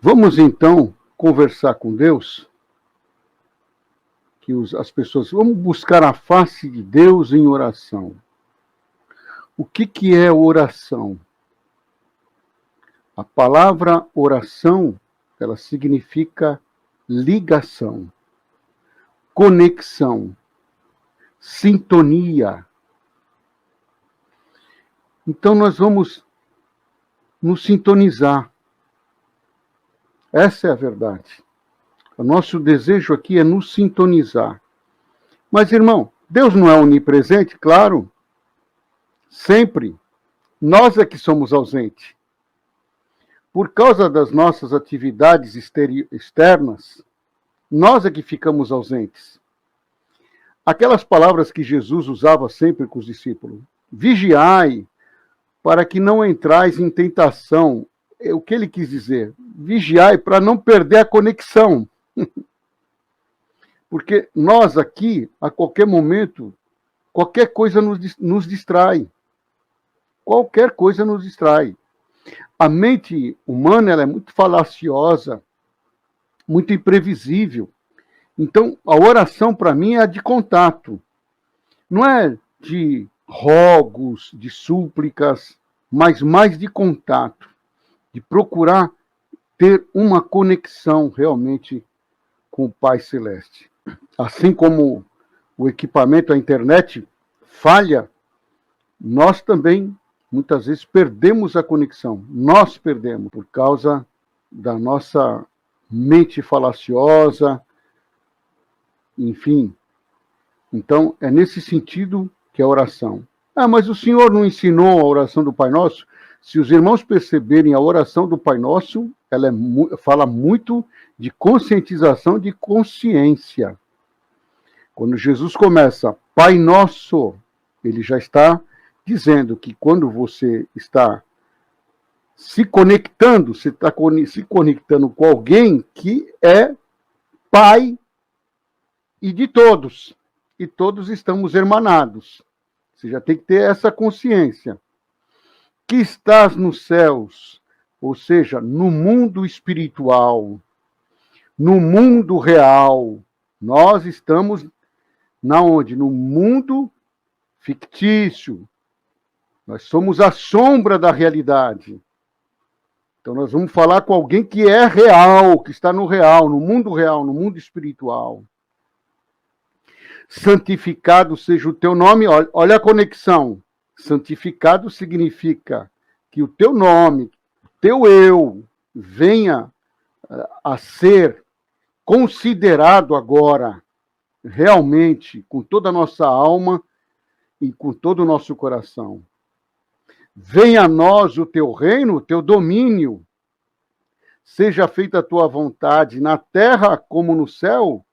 Vamos então conversar com Deus, que as pessoas, vamos buscar a face de Deus em oração. O que é oração? A palavra oração, ela significa ligação, conexão, sintonia. Então nós vamos nos sintonizar. Essa é a verdade. O nosso desejo aqui é nos sintonizar. Mas, irmão, Deus não é onipresente? Claro. Sempre. Nós é que somos ausentes. Por causa das nossas atividades externas, nós é que ficamos ausentes. Aquelas palavras que Jesus usava sempre com os discípulos. Vigiai, para que não entrais em tentação. O que ele quis dizer? Vigiai para não perder a conexão. Porque nós aqui, a qualquer momento, qualquer coisa nos distrai. Qualquer coisa nos distrai. A mente humana ela é muito falaciosa, muito imprevisível. Então, a oração, para mim, é a de contato. Não é de rogos, de súplicas, mas mais de contato. De procurar ter uma conexão realmente com o Pai Celeste. Assim como o equipamento, a internet, falha, nós também, muitas vezes, perdemos a conexão. Nós perdemos por causa da nossa mente falaciosa, enfim. Então, é nesse sentido que é a oração. Ah, mas o Senhor não ensinou a oração do Pai Nosso? Se os irmãos perceberem a oração do Pai Nosso, ela fala muito de conscientização, de consciência. Quando Jesus começa, Pai Nosso, ele já está dizendo que quando você está se conectando, você está se conectando com alguém que é Pai e de todos. E todos estamos hermanados. Você já tem que ter essa consciência. Que estás nos céus, ou seja, no mundo espiritual, no mundo real. Nós estamos na onde? No mundo fictício. Nós somos a sombra da realidade. Então nós vamos falar com alguém que é real, que está no real, no mundo espiritual. Santificado seja o teu nome. Olha a conexão. Santificado significa que o teu nome, o teu eu, venha a ser considerado agora, realmente, com toda a nossa alma e com todo o nosso coração. Venha a nós o teu reino, o teu domínio. Seja feita a tua vontade na terra como no céu,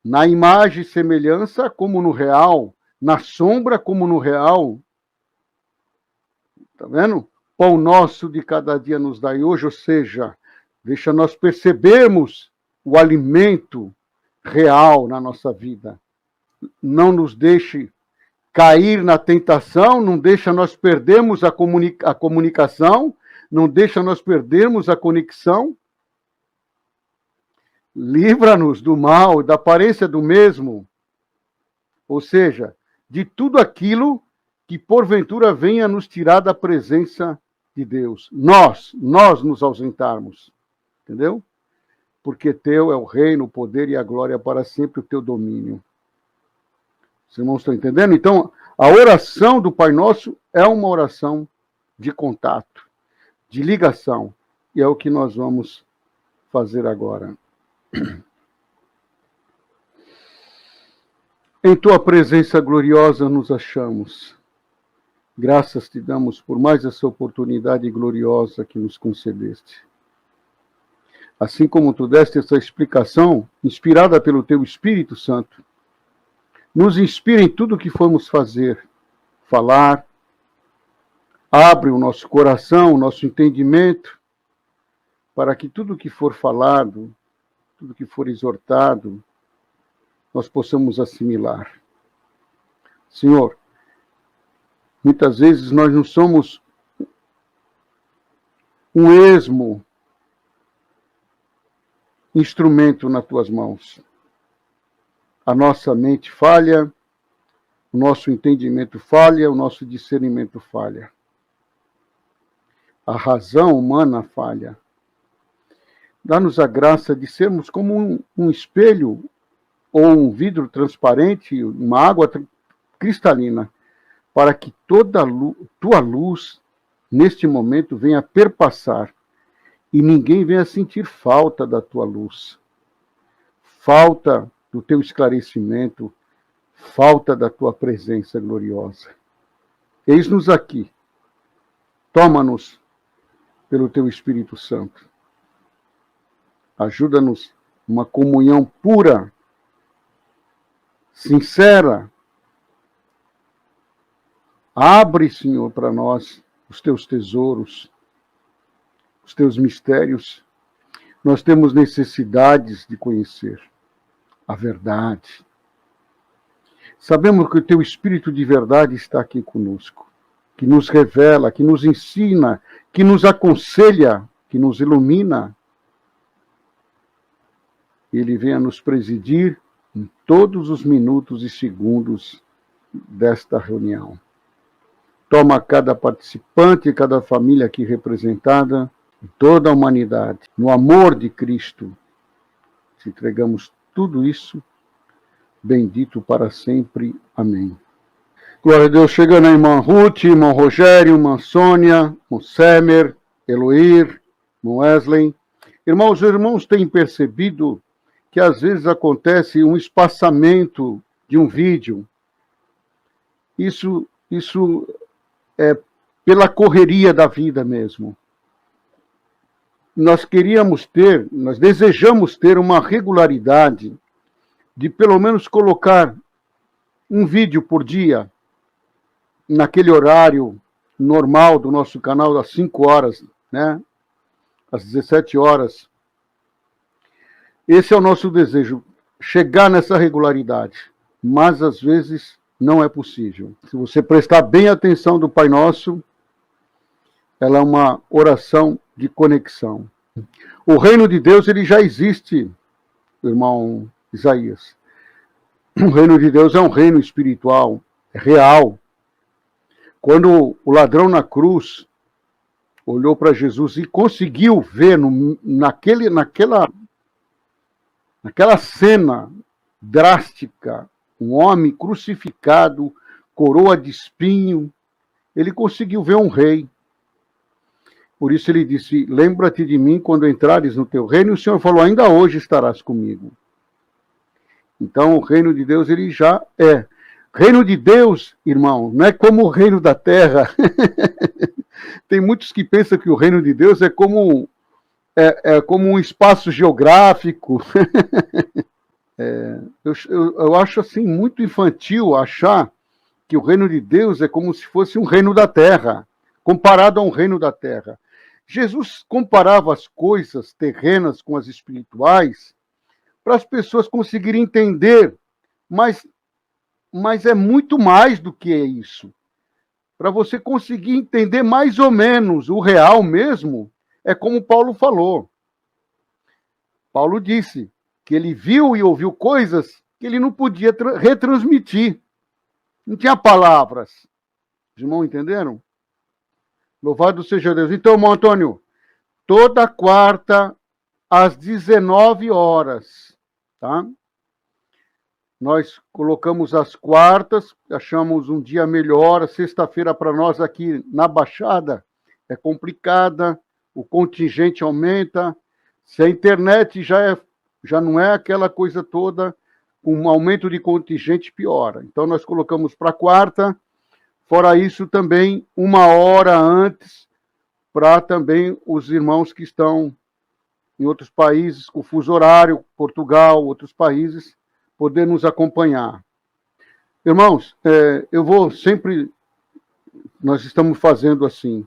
na imagem e semelhança como no real, na sombra como no real. Está vendo? Pão nosso de cada dia nos dai hoje, ou seja, deixa nós percebermos o alimento real na nossa vida. Não nos deixe cair na tentação, não deixa nós perdermos a comunicação, não deixa nós perdermos a conexão. Livra-nos do mal, da aparência do mesmo. Ou seja, de tudo aquilo que porventura venha nos tirar da presença de Deus. Nós nos ausentarmos. Entendeu? Porque teu é o reino, o poder e a glória para sempre, o teu domínio. Os irmãos estão entendendo? Então, a oração do Pai Nosso é uma oração de contato, de ligação. E é o que nós vamos fazer agora. Em tua presença gloriosa nos achamos. Graças te damos por mais essa oportunidade gloriosa que nos concedeste. Assim como tu deste essa explicação, inspirada pelo teu Espírito Santo, nos inspira em tudo o que formos fazer, falar, abre o nosso coração, o nosso entendimento, para que tudo o que for falado, tudo que for exortado, nós possamos assimilar. Senhor, muitas vezes nós não somos um esmo instrumento nas tuas mãos. A nossa mente falha, o nosso entendimento falha, o nosso discernimento falha. A razão humana falha. Dá-nos a graça de sermos como um espelho ou um vidro transparente, uma água cristalina, para que toda tua luz, neste momento, venha perpassar e ninguém venha sentir falta da tua luz, falta do teu esclarecimento, falta da tua presença gloriosa. Eis-nos aqui. Toma-nos pelo teu Espírito Santo. Ajuda-nos uma comunhão pura, sincera. Abre, Senhor, para nós os teus tesouros, os teus mistérios. Nós temos necessidades de conhecer a verdade. Sabemos que o teu Espírito de verdade está aqui conosco, que nos revela, que nos ensina, que nos aconselha, que nos ilumina. Ele venha nos presidir em todos os minutos e segundos desta reunião. Toma cada participante, cada família aqui representada, toda a humanidade, no amor de Cristo. Te entregamos tudo isso, bendito para sempre. Amém. Glória a Deus. Chegando a irmã Ruth, irmão Rogério, irmã Sônia, irmão Semer, Eloir, irmão Wesley. Irmãos, os irmãos têm percebido que às vezes acontece um espaçamento de um vídeo. Isso é pela correria da vida mesmo. Nós desejamos ter uma regularidade de pelo menos colocar um vídeo por dia naquele horário normal do nosso canal, às 5 horas, né? Às 17 horas. Esse é o nosso desejo, chegar nessa regularidade, mas às vezes não é possível. Se você prestar bem atenção do Pai Nosso, ela é uma oração de conexão. O reino de Deus, ele já existe, irmão Isaías. O reino de Deus é um reino espiritual, é real. Quando o ladrão na cruz olhou para Jesus e conseguiu ver naquela cena drástica, um homem crucificado, coroa de espinho, ele conseguiu ver um rei. Por isso ele disse, lembra-te de mim quando entrares no teu reino, e o Senhor falou, ainda hoje estarás comigo. Então o reino de Deus, ele já é. Reino de Deus, irmão, não é como o reino da terra. Tem muitos que pensam que o reino de Deus é como um espaço geográfico. Eu acho assim muito infantil achar que o reino de Deus é como se fosse um reino da terra, comparado a um reino da terra. Jesus comparava as coisas terrenas com as espirituais para as pessoas conseguirem entender, mas é muito mais do que isso. Para você conseguir entender mais ou menos o real mesmo, é como Paulo falou. Paulo disse que ele viu e ouviu coisas que ele não podia retransmitir. Não tinha palavras. Os irmãos entenderam? Louvado seja Deus. Então, irmão Antônio, toda quarta, às 19 horas, tá? Nós colocamos as quartas, achamos um dia melhor. A sexta-feira para nós aqui na Baixada é complicada, o contingente aumenta. Se a internet já não é aquela coisa toda, um aumento de contingente piora. Então nós colocamos para quarta, fora isso também 1 hora antes, para também os irmãos que estão em outros países, com fuso horário, Portugal, outros países, poder nos acompanhar. Irmãos, nós estamos fazendo assim,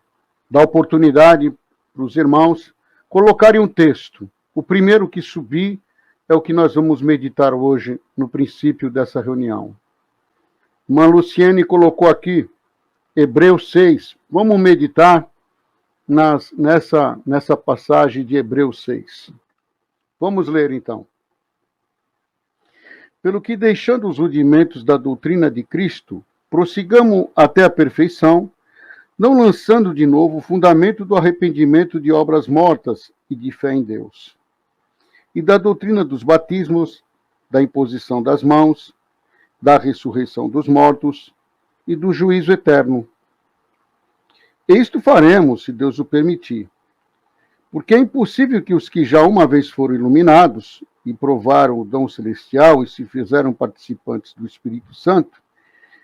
dar oportunidade para os irmãos colocarem um texto. O primeiro que subir é o que nós vamos meditar hoje, no princípio dessa reunião. Irmã Luciene colocou aqui, Hebreus 6. Vamos meditar nessa passagem de Hebreus 6. Vamos ler então. Pelo que, deixando os rudimentos da doutrina de Cristo, prossigamos até a perfeição, não lançando de novo o fundamento do arrependimento de obras mortas e de fé em Deus, e da doutrina dos batismos, da imposição das mãos, da ressurreição dos mortos e do juízo eterno. Isto faremos, se Deus o permitir, porque é impossível que os que já uma vez foram iluminados e provaram o dom celestial e se fizeram participantes do Espírito Santo,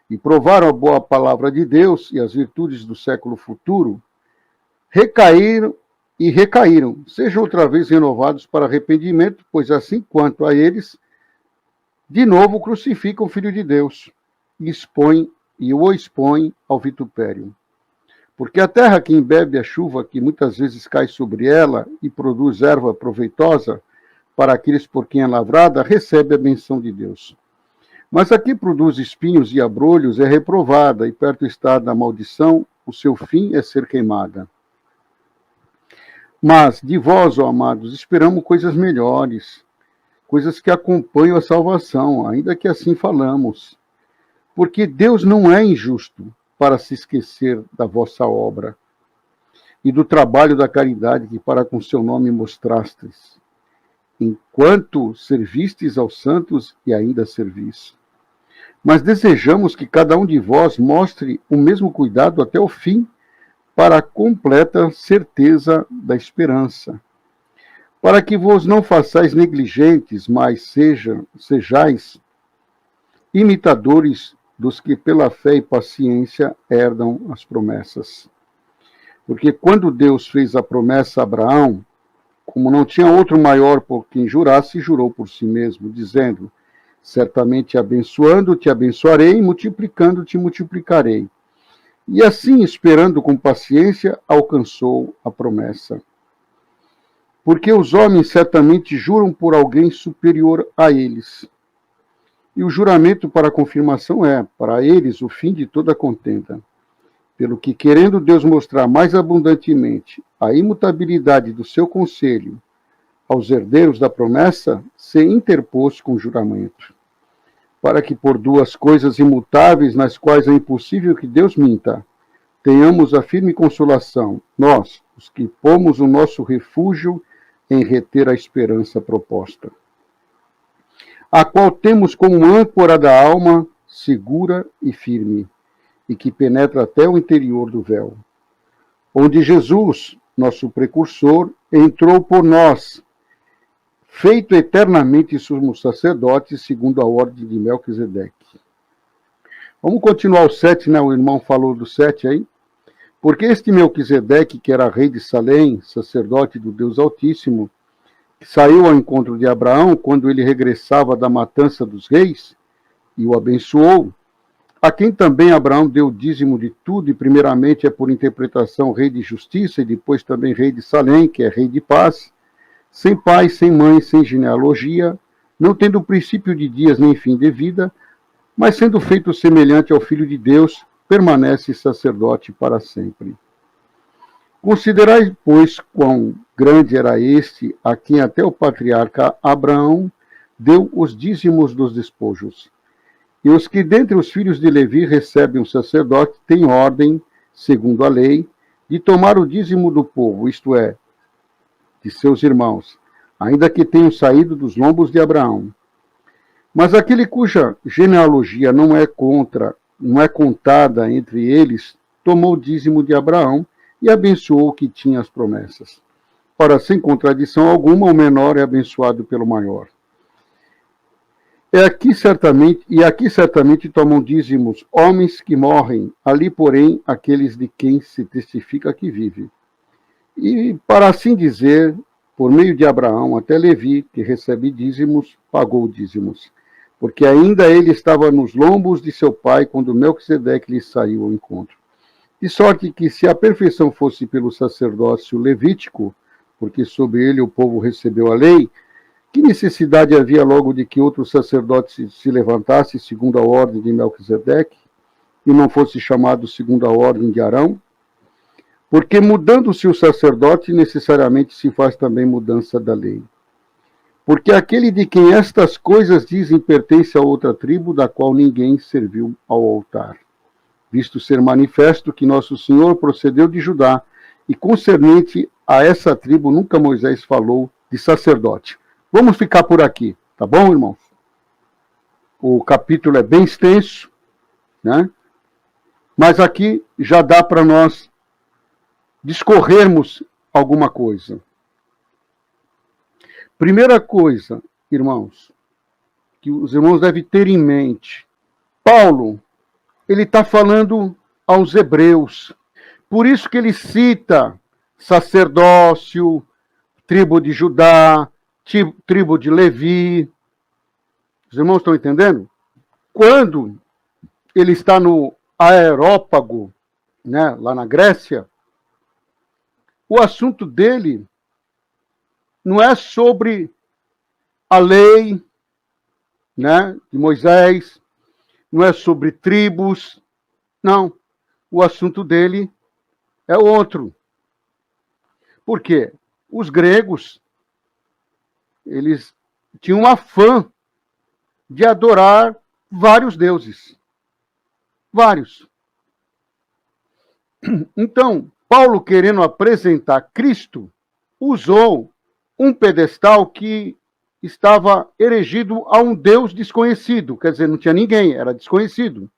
e provaram a boa palavra de Deus e as virtudes do século futuro, recaíram, sejam outra vez renovados para arrependimento, pois assim quanto a eles, de novo crucificam o Filho de Deus e o expõem ao vitupério. Porque a terra que embebe a chuva que muitas vezes cai sobre ela e produz erva proveitosa para aqueles por quem é lavrada, recebe a benção de Deus. Mas a que produz espinhos e abrolhos é reprovada, e perto está da maldição, o seu fim é ser queimada. Mas de vós, ó amados, esperamos coisas melhores, coisas que acompanham a salvação, ainda que assim falamos. Porque Deus não é injusto para se esquecer da vossa obra e do trabalho da caridade que para com seu nome mostrastes, enquanto servistes aos santos e ainda servis. Mas desejamos que cada um de vós mostre o mesmo cuidado até o fim, para a completa certeza da esperança. Para que vos não façais negligentes, mas sejais imitadores dos que pela fé e paciência herdam as promessas. Porque quando Deus fez a promessa a Abraão, como não tinha outro maior por quem jurasse, jurou por si mesmo, dizendo: certamente abençoando te abençoarei, e multiplicando te multiplicarei. E assim, esperando com paciência, alcançou a promessa. Porque os homens certamente juram por alguém superior a eles. E o juramento para a confirmação é, para eles, o fim de toda contenda. Pelo que, querendo Deus mostrar mais abundantemente a imutabilidade do seu conselho aos herdeiros da promessa, se interpôs com juramento, para que por duas coisas imutáveis, nas quais é impossível que Deus minta, tenhamos a firme consolação, nós, os que pomos o nosso refúgio em reter a esperança proposta, a qual temos como âncora da alma, segura e firme, e que penetra até o interior do véu, onde Jesus, nosso precursor, entrou por nós, feito eternamente sumo sacerdote, segundo a ordem de Melquisedeque. Vamos continuar o 7, né? O irmão falou do 7 aí. Porque este Melquisedeque, que era rei de Salém, sacerdote do Deus Altíssimo, que saiu ao encontro de Abraão quando ele regressava da matança dos reis, e o abençoou, a quem também Abraão deu o dízimo de tudo, e primeiramente é por interpretação rei de justiça, e depois também rei de Salém, que é rei de paz, sem pai, sem mãe, sem genealogia, não tendo princípio de dias nem fim de vida, mas sendo feito semelhante ao Filho de Deus, permanece sacerdote para sempre. Considerai, pois, quão grande era este, a quem até o patriarca Abraão deu os dízimos dos despojos. E os que dentre os filhos de Levi recebem um sacerdote têm ordem, segundo a lei, de tomar o dízimo do povo, isto é, de seus irmãos, ainda que tenham saído dos lombos de Abraão. Mas aquele cuja genealogia não é contada entre eles, tomou o dízimo de Abraão e abençoou o que tinha as promessas. Ora, sem contradição alguma, o menor é abençoado pelo maior. Aqui certamente tomam dízimos homens que morrem, ali, porém, aqueles de quem se testifica que vive. E, para assim dizer, por meio de Abraão, até Levi, que recebe dízimos, pagou dízimos, porque ainda ele estava nos lombos de seu pai quando Melquisedeque lhe saiu ao encontro. De sorte que, se a perfeição fosse pelo sacerdócio levítico, porque sob ele o povo recebeu a lei, que necessidade havia logo de que outro sacerdote se levantasse segundo a ordem de Melquisedeque, e não fosse chamado segundo a ordem de Arão? Porque mudando-se o sacerdote, necessariamente se faz também mudança da lei. Porque aquele de quem estas coisas dizem pertence a outra tribo, da qual ninguém serviu ao altar. Visto ser manifesto que nosso Senhor procedeu de Judá, e concernente a essa tribo nunca Moisés falou de sacerdote. Vamos ficar por aqui, tá bom, irmãos? O capítulo é bem extenso, né? Mas aqui já dá para nós discorrermos alguma coisa. Primeira coisa, irmãos, que os irmãos devem ter em mente. Paulo, ele está falando aos hebreus. Por isso que ele cita sacerdócio, tribo de Judá, tribo de Levi. Os irmãos estão entendendo? Quando ele está no Areópago, né, lá na Grécia, o assunto dele não é sobre a lei, né, de Moisés, não é sobre tribos, não. O assunto dele é outro. Por quê? Os gregos, eles tinham um afã de adorar vários deuses. Vários. Então, Paulo, querendo apresentar Cristo, usou um pedestal que estava erigido a um Deus desconhecido. Quer dizer, não tinha ninguém, era desconhecido.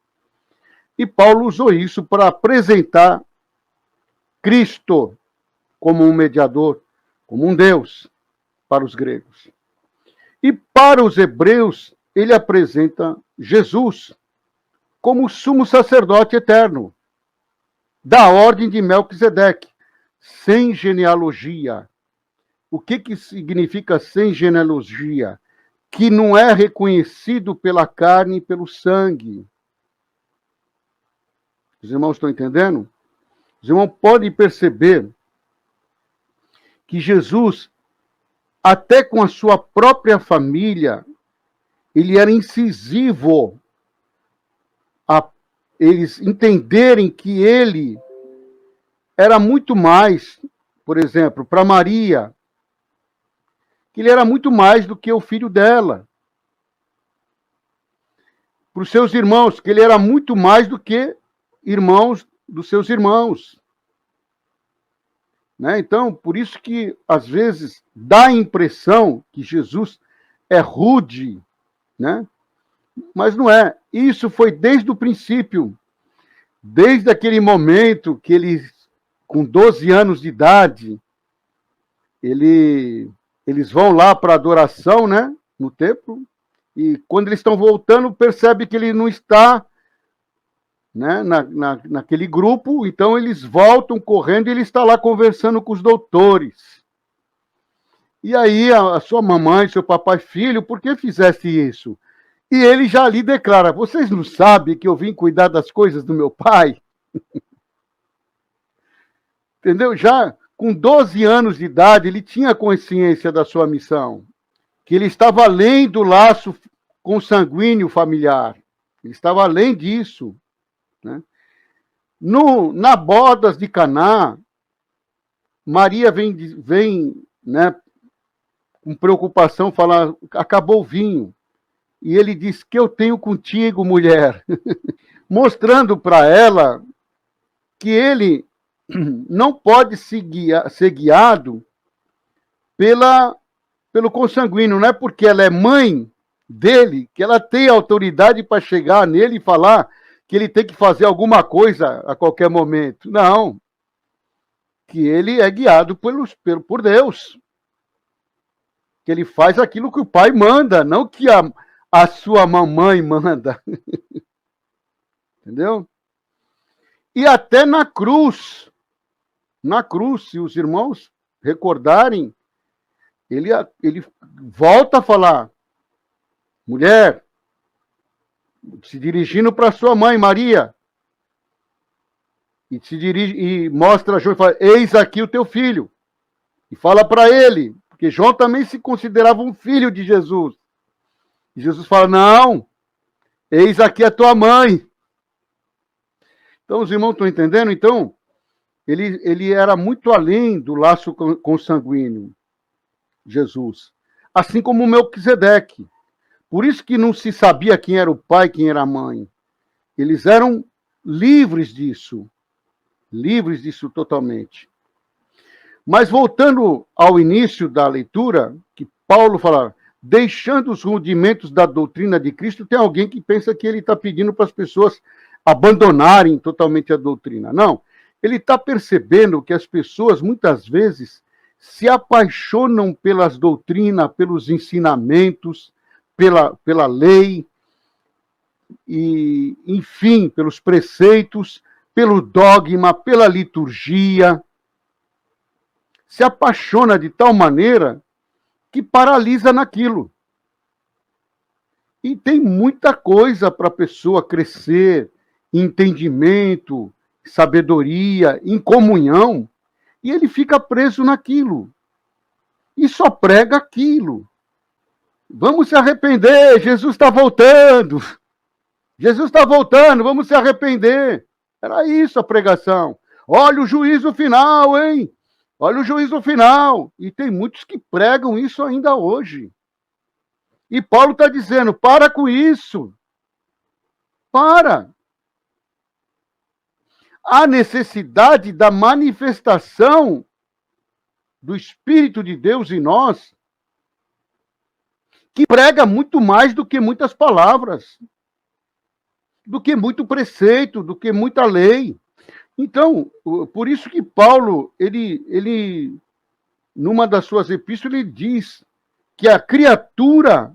E Paulo usou isso para apresentar Cristo como um mediador, como um Deus para os gregos. E para os hebreus, ele apresenta Jesus como sumo sacerdote eterno, da ordem de Melquisedeque, sem genealogia. O que significa sem genealogia? Que não é reconhecido pela carne e pelo sangue. Os irmãos estão entendendo? Os irmãos podem perceber que Jesus, até com a sua própria família, ele era incisivo a eles entenderem que ele era muito mais, por exemplo, para Maria, que ele era muito mais do que o filho dela. Para os seus irmãos, que ele era muito mais do que irmãos dos seus irmãos. Né? Então, por isso que, às vezes, dá a impressão que Jesus é rude, né? Mas não é. Isso foi desde o princípio. Desde aquele momento que ele, com 12 anos de idade, eles vão lá para a adoração, né? No templo. E quando eles estão voltando, percebe que ele não está, né, naquele grupo, então eles voltam correndo e ele está lá conversando com os doutores. E aí a sua mamãe, seu papai, filho, por que fizeste isso? E ele já ali declara, vocês não sabem que eu vim cuidar das coisas do meu pai? Entendeu? Já com 12 anos de idade, ele tinha consciência da sua missão, que ele estava além do laço consanguíneo familiar. Ele estava além disso. Né? Na bodas de Caná, Maria vem né, com preocupação, falar, acabou o vinho. E ele diz, que eu tenho contigo, mulher? Mostrando para ela que ele não pode ser guiado pelo consanguíneo. Não é porque ela é mãe dele que ela tem autoridade para chegar nele e falar que ele tem que fazer alguma coisa a qualquer momento. Não. Que ele é guiado por Deus. Que ele faz aquilo que o pai manda, não que a sua mamãe manda. Entendeu? E até na cruz, se os irmãos recordarem, ele volta a falar, mulher, se dirigindo para sua mãe, Maria, e se dirige e mostra a João e fala, eis aqui o teu filho. E fala para ele, porque João também se considerava um filho de Jesus. E Jesus fala, não, eis aqui a tua mãe. Então, os irmãos estão entendendo? Então, ele era muito além do laço consanguíneo, Jesus. assim como Melquisedeque. Por isso que não se sabia quem era o pai, quem era a mãe. Eles eram livres disso totalmente. Mas voltando ao início da leitura, que Paulo fala, deixando os rudimentos da doutrina de Cristo, tem alguém que pensa que ele está pedindo para as pessoas abandonarem totalmente a doutrina. Não, ele está percebendo que as pessoas, muitas vezes, se apaixonam pelas doutrinas, pelos ensinamentos, pela lei, e, enfim, pelos preceitos, pelo dogma, pela liturgia, se apaixona de tal maneira que paralisa naquilo. E tem muita coisa para a pessoa crescer, entendimento, sabedoria, em comunhão, e ele fica preso naquilo. E só prega aquilo. Vamos se arrepender, Jesus está voltando. Jesus está voltando, vamos se arrepender. Era isso a pregação. Olha o juízo final, hein? Olha o juízo final. E tem muitos que pregam isso ainda hoje. E Paulo está dizendo, para com isso. Para. Há necessidade da manifestação do Espírito de Deus em nós, que prega muito mais do que muitas palavras, do que muito preceito, do que muita lei. Então, por isso que Paulo, ele numa das suas epístolas, ele diz que a criatura,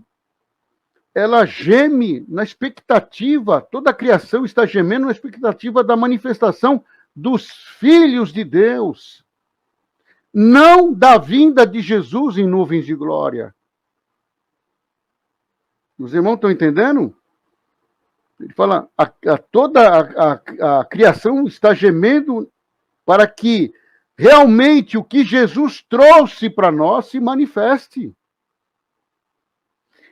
ela geme na expectativa, toda a criação está gemendo na expectativa da manifestação dos filhos de Deus, não da vinda de Jesus em nuvens de glória. Os irmãos estão entendendo? Ele fala, toda a criação está gemendo para que realmente o que Jesus trouxe para nós se manifeste.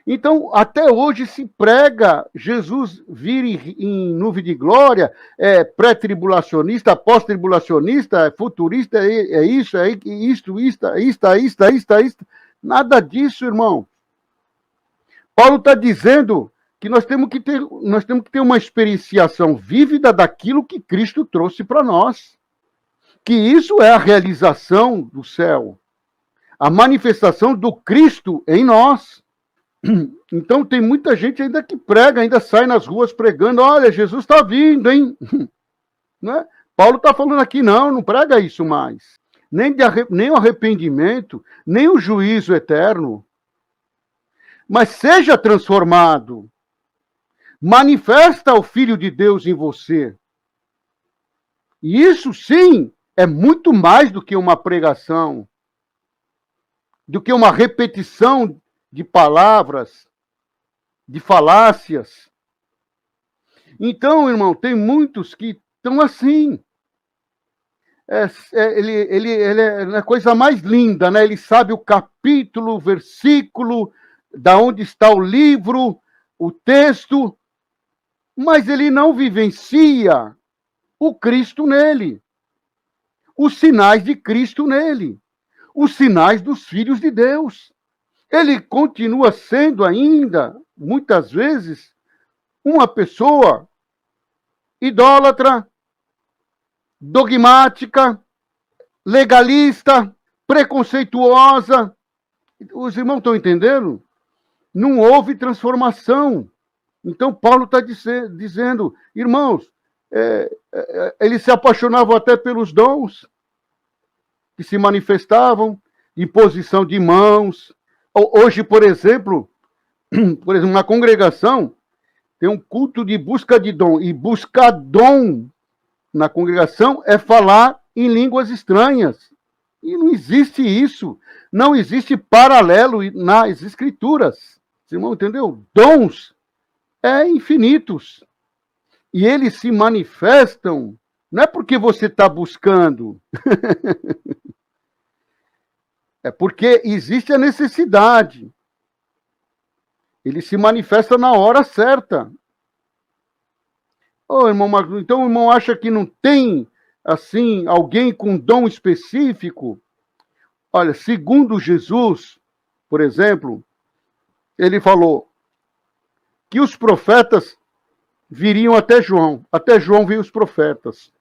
Então, até hoje se prega Jesus vir em nuvem de glória, é pré-tribulacionista, pós-tribulacionista, é futurista, é isso, é isto. Nada disso, irmão. Paulo está dizendo que nós temos que ter uma experienciação vívida daquilo que Cristo trouxe para nós. Que isso é a realização do céu. A manifestação do Cristo em nós. Então tem muita gente ainda que prega, ainda sai nas ruas pregando, olha, Jesus está vindo, hein? Né? Paulo está falando aqui, não prega isso mais. Nem o arrependimento, nem o juízo eterno. Mas seja transformado. Manifesta o Filho de Deus em você. E isso, sim, é muito mais do que uma pregação, do que uma repetição de palavras, de falácias. Então, irmão, tem muitos que estão assim. Ele é a coisa mais linda, né? Ele sabe o capítulo, o versículo, da onde está o livro, o texto, mas ele não vivencia o Cristo nele, os sinais de Cristo nele, os sinais dos filhos de Deus. Ele continua sendo ainda, muitas vezes, uma pessoa idólatra, dogmática, legalista, preconceituosa. Os irmãos estão entendendo? Não houve transformação. Então, Paulo está dizendo, irmãos, eles se apaixonavam até pelos dons que se manifestavam, imposição de mãos. Hoje, por exemplo, na congregação, tem um culto de busca de dom. E buscar dom na congregação é falar em línguas estranhas. E não existe isso. Não existe paralelo nas Escrituras. Você irmão entendeu? Dons infinitos. E eles se manifestam, não é porque você está buscando. É porque existe a necessidade. Ele se manifesta na hora certa. Irmão, então o irmão acha que não tem, assim, alguém com dom específico? Olha, segundo Jesus, por exemplo, ele falou que os profetas viriam até João. Até João veio os profetas.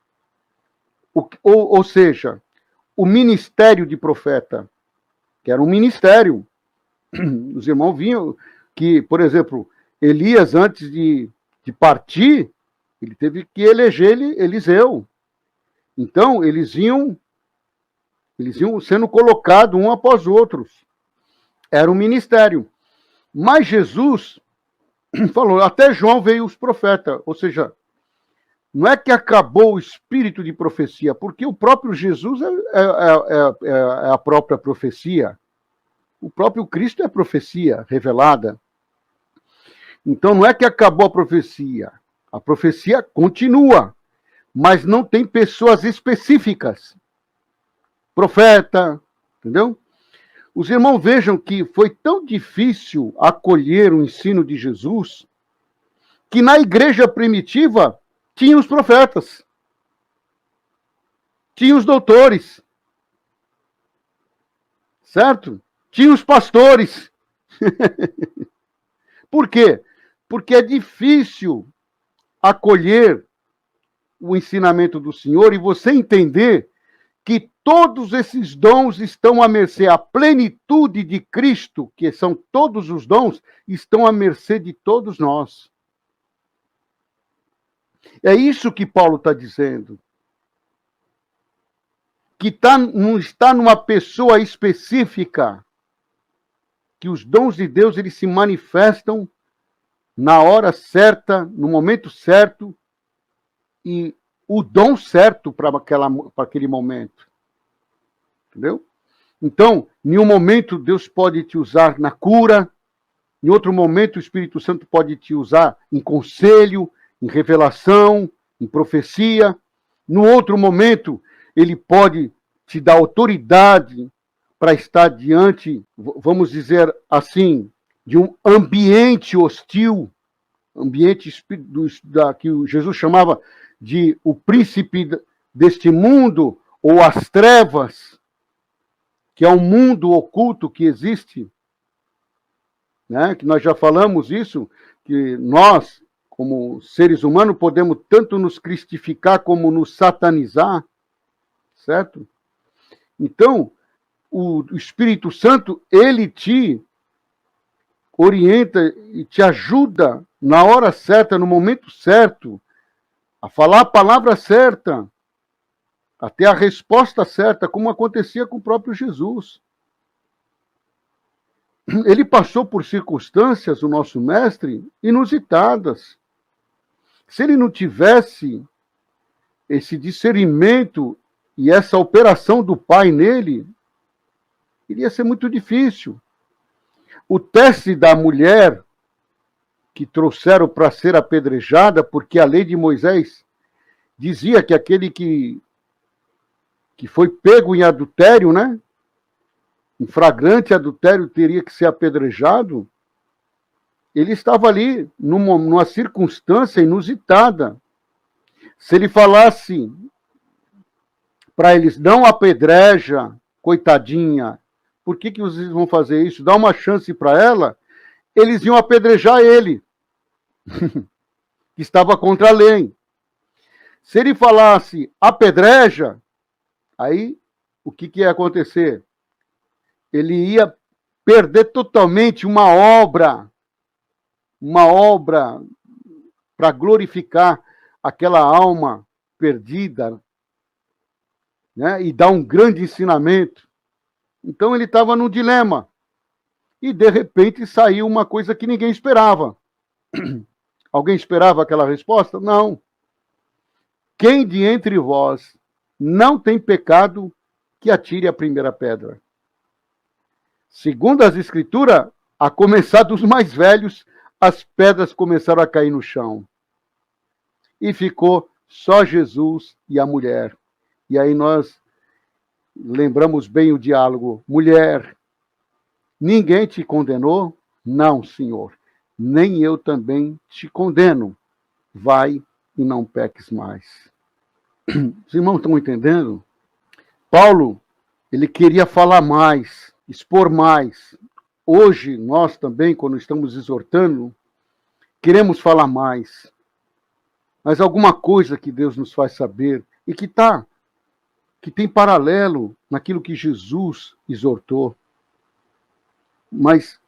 Ou seja, o ministério de profeta, que era um ministério. Os irmãos vinham que, por exemplo, Elias, antes de partir, ele teve que eleger Eliseu. Então, eles iam sendo colocados um após outros. Era um ministério. Mas Jesus falou, até João veio os profetas. Ou seja, não é que acabou o espírito de profecia, porque o próprio Jesus é a própria profecia. O próprio Cristo é a profecia revelada. Então, não é que acabou a profecia continua, mas não tem pessoas específicas. Profeta, entendeu? Os irmãos vejam que foi tão difícil acolher o ensino de Jesus, que na igreja primitiva tinha os profetas, tinha os doutores, certo? Tinha os pastores. Por quê? Porque é difícil acolher o ensinamento do Senhor e você entender que todos esses dons estão à mercê, a plenitude de Cristo, que são todos os dons, estão à mercê de todos nós. É isso que Paulo está dizendo. Que não está numa pessoa específica, que os dons de Deus eles se manifestam na hora certa, no momento certo, e o dom certo para aquele momento. Entendeu? Então, em um momento, Deus pode te usar na cura, em outro momento, o Espírito Santo pode te usar em conselho, em revelação, em profecia. No outro momento, ele pode te dar autoridade para estar diante, vamos dizer assim, de um ambiente hostil, ambiente que Jesus chamava de o príncipe deste mundo, ou as trevas, que é um mundo oculto que existe, né? Que nós já falamos isso, que nós, como seres humanos, podemos tanto nos cristificar como nos satanizar, certo? Então, o Espírito Santo, ele te orienta e te ajuda na hora certa, no momento certo, a falar a palavra certa, a ter a resposta certa, como acontecia com o próprio Jesus. Ele passou por circunstâncias, o nosso mestre, inusitadas. Se ele não tivesse esse discernimento e essa operação do Pai nele, iria ser muito difícil. O teste da mulher que trouxeram para ser apedrejada, porque a lei de Moisés dizia que aquele que foi pego em adultério, né? Em flagrante adultério, teria que ser apedrejado. Ele estava ali numa circunstância inusitada. Se ele falasse para eles, não apedreja, coitadinha, por que vocês vão fazer isso? Dá uma chance para ela, eles iam apedrejar ele, que estava contra a lei. Se ele falasse apedreja, aí o que ia acontecer? Ele ia perder totalmente uma obra para glorificar aquela alma perdida, né? E dar um grande ensinamento. Então ele estava num dilema. E de repente saiu uma coisa que ninguém esperava. Alguém esperava aquela resposta? Não. Quem de entre vós não tem pecado, que atire a primeira pedra. Segundo as Escrituras, a começar dos mais velhos, as pedras começaram a cair no chão. E ficou só Jesus e a mulher. E aí nós lembramos bem o diálogo. Mulher, ninguém te condenou? Não, Senhor. Nem eu também te condeno. Vai e não peques mais. Os irmãos estão entendendo? Paulo, ele queria falar mais, expor mais. hoje, nós também, quando estamos exortando, queremos falar mais. Mas alguma coisa que Deus nos faz saber e que tem paralelo naquilo que Jesus exortou. Mas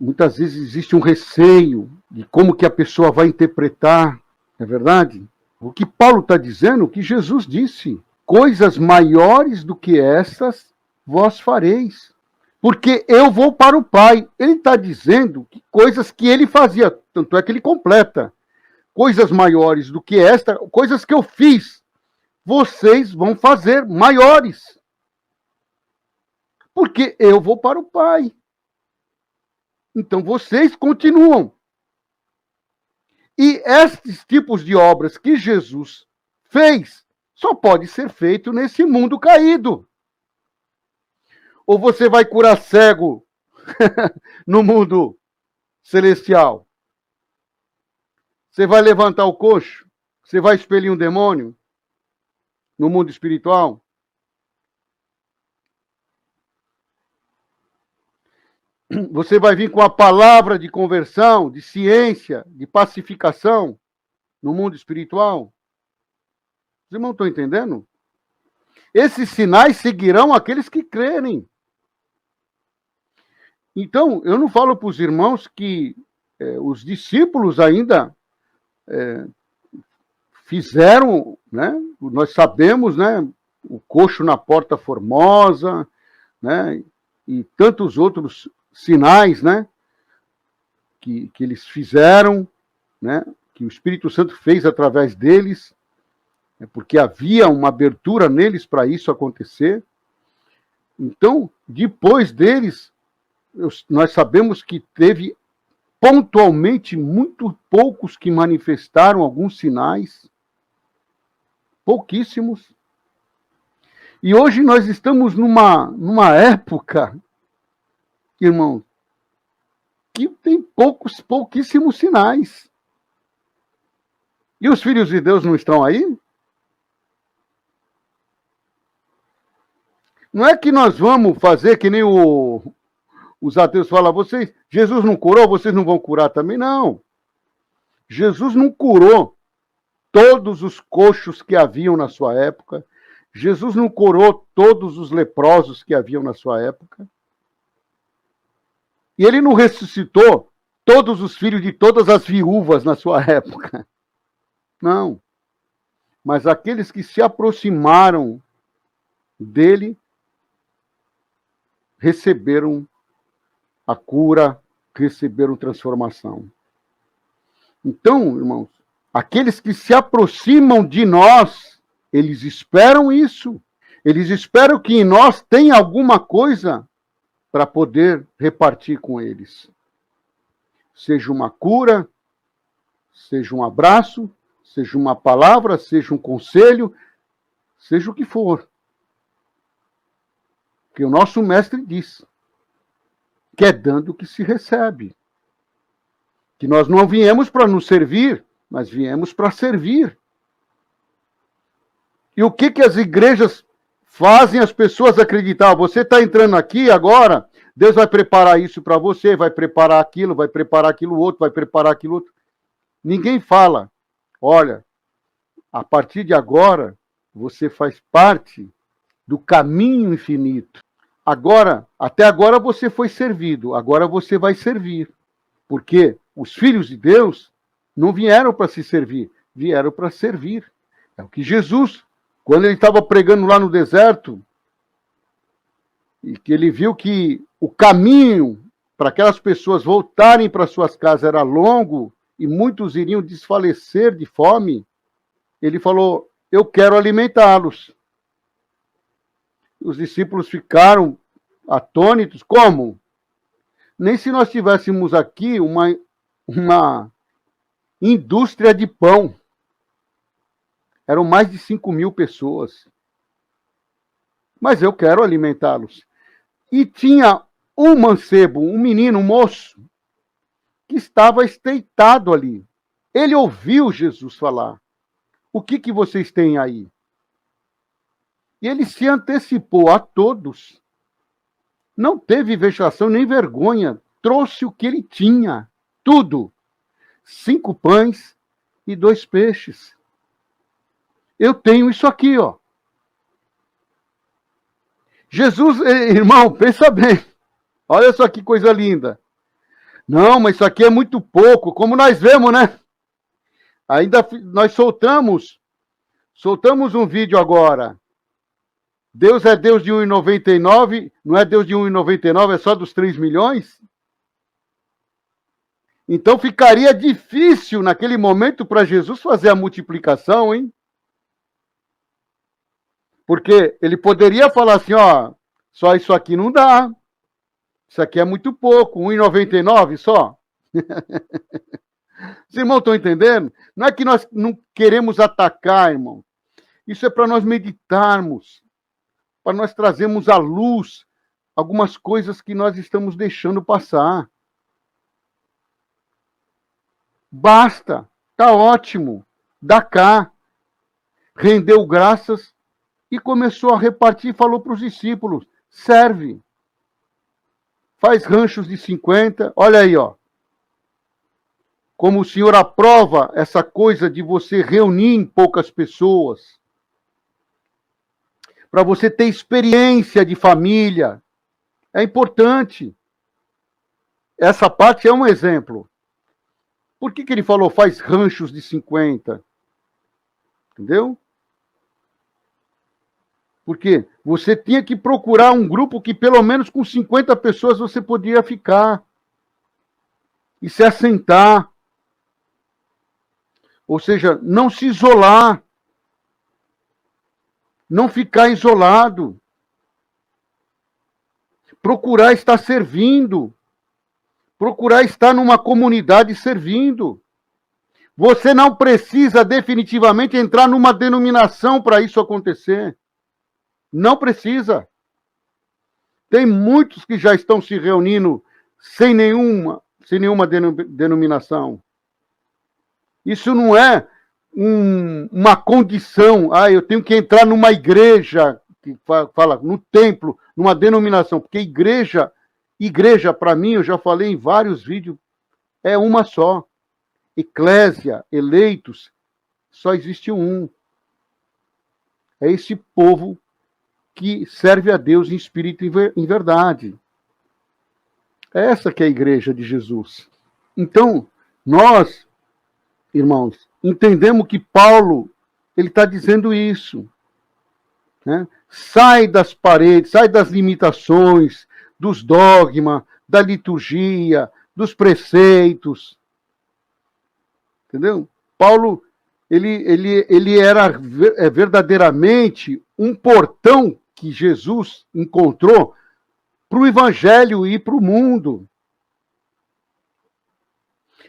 muitas vezes existe um receio de como que a pessoa vai interpretar, é verdade? O que Paulo está dizendo, o que Jesus disse, coisas maiores do que estas vós fareis, porque eu vou para o Pai. Ele está dizendo que coisas que ele fazia, tanto é que ele completa, coisas maiores do que esta, coisas que eu fiz, vocês vão fazer maiores, porque eu vou para o Pai. Então vocês continuam. E estes tipos de obras que Jesus fez só pode ser feito nesse mundo caído. Ou você vai curar cego no mundo celestial? Você vai levantar o coxo? Você vai expelir um demônio no mundo espiritual? Você vai vir com a palavra de conversão, de ciência, de pacificação no mundo espiritual? Os irmãos estão entendendo? Esses sinais seguirão aqueles que crerem. Então, eu não falo para os irmãos que os discípulos ainda fizeram, né? Nós sabemos, né? O coxo na porta formosa, né? E tantos outros sinais, né? Que eles fizeram, né? Que o Espírito Santo fez através deles, porque havia uma abertura neles para isso acontecer. Então, depois deles, nós sabemos que teve pontualmente muito poucos que manifestaram alguns sinais, pouquíssimos. E hoje nós estamos numa época, irmão, que tem pouquíssimos sinais. E os filhos de Deus não estão aí? Não é que nós vamos fazer que nem os ateus falam, Jesus não curou, vocês não vão curar também? Não. Jesus não curou todos os coxos que haviam na sua época. Jesus não curou todos os leprosos que haviam na sua época. E ele não ressuscitou todos os filhos de todas as viúvas na sua época. Não. Mas aqueles que se aproximaram dele receberam a cura, receberam transformação. Então, irmãos, aqueles que se aproximam de nós, eles esperam isso. Eles esperam que em nós tenha alguma coisa para poder repartir com eles. Seja uma cura, seja um abraço, seja uma palavra, seja um conselho, seja o que for. Que o nosso mestre diz que é dando que se recebe. Que nós não viemos para nos servir, mas viemos para servir. E o que as igrejas fazem as pessoas acreditar? Você está entrando aqui agora, Deus vai preparar isso para você, vai preparar aquilo outro, vai preparar aquilo outro. Ninguém fala, olha, a partir de agora, você faz parte do caminho infinito. Agora, até agora você foi servido, agora você vai servir. Porque os filhos de Deus não vieram para se servir, vieram para servir. É o que Jesus, quando ele estava pregando lá no deserto, e que ele viu que o caminho para aquelas pessoas voltarem para suas casas era longo e muitos iriam desfalecer de fome, ele falou, eu quero alimentá-los. Os discípulos ficaram atônitos. Como? Nem se nós tivéssemos aqui uma indústria de pão. Eram mais de 5.000 pessoas. Mas eu quero alimentá-los. E tinha um mancebo, um menino, um moço, que estava esteitado ali. Ele ouviu Jesus falar. O que vocês têm aí? E ele se antecipou a todos. Não teve vexação nem vergonha. Trouxe o que ele tinha. Tudo. 5 pães e 2 peixes. Eu tenho isso aqui, ó. Jesus, irmão, pensa bem. Olha só que coisa linda. Não, mas isso aqui é muito pouco. Como nós vemos, né? Ainda nós soltamos um vídeo agora. Deus é Deus de 1,99, não é Deus de 1,99, é só dos 3 milhões? Então ficaria difícil naquele momento para Jesus fazer a multiplicação, hein? Porque ele poderia falar assim, ó, só isso aqui não dá. Isso aqui é muito pouco, 1,99 só. Os irmãos estão entendendo? Não é que nós não queremos atacar, irmão. Isso é para nós meditarmos, para nós trazermos à luz algumas coisas que nós estamos deixando passar. Basta, tá ótimo, dá cá. Rendeu graças e começou a repartir, falou para os discípulos, serve. Faz ranchos de 50, olha aí, ó. Como o Senhor aprova essa coisa de você reunir em poucas pessoas. Para você ter experiência de família. É importante. Essa parte é um exemplo. Por que ele falou faz ranchos de 50? Entendeu? Porque você tinha que procurar um grupo que pelo menos com 50 pessoas você podia ficar. E se assentar. Ou seja, não se isolar. Não ficar isolado. Procurar estar servindo. Procurar estar numa comunidade servindo. Você não precisa definitivamente entrar numa denominação para isso acontecer. Não precisa. Tem muitos que já estão se reunindo sem nenhuma denominação. Isso não é uma condição. Eu tenho que entrar numa igreja, que fala, no templo, numa denominação. Porque igreja para mim, eu já falei em vários vídeos, é uma só. Eclésia, eleitos, só existe um. É esse povo que serve a Deus em espírito e em verdade. Essa que é a igreja de Jesus. Então, nós, irmãos, entendemos que Paulo, ele está dizendo isso. Né? Sai das paredes, sai das limitações, dos dogmas, da liturgia, dos preceitos. Entendeu? Paulo, ele era verdadeiramente um portão que Jesus encontrou para o evangelho e para o mundo.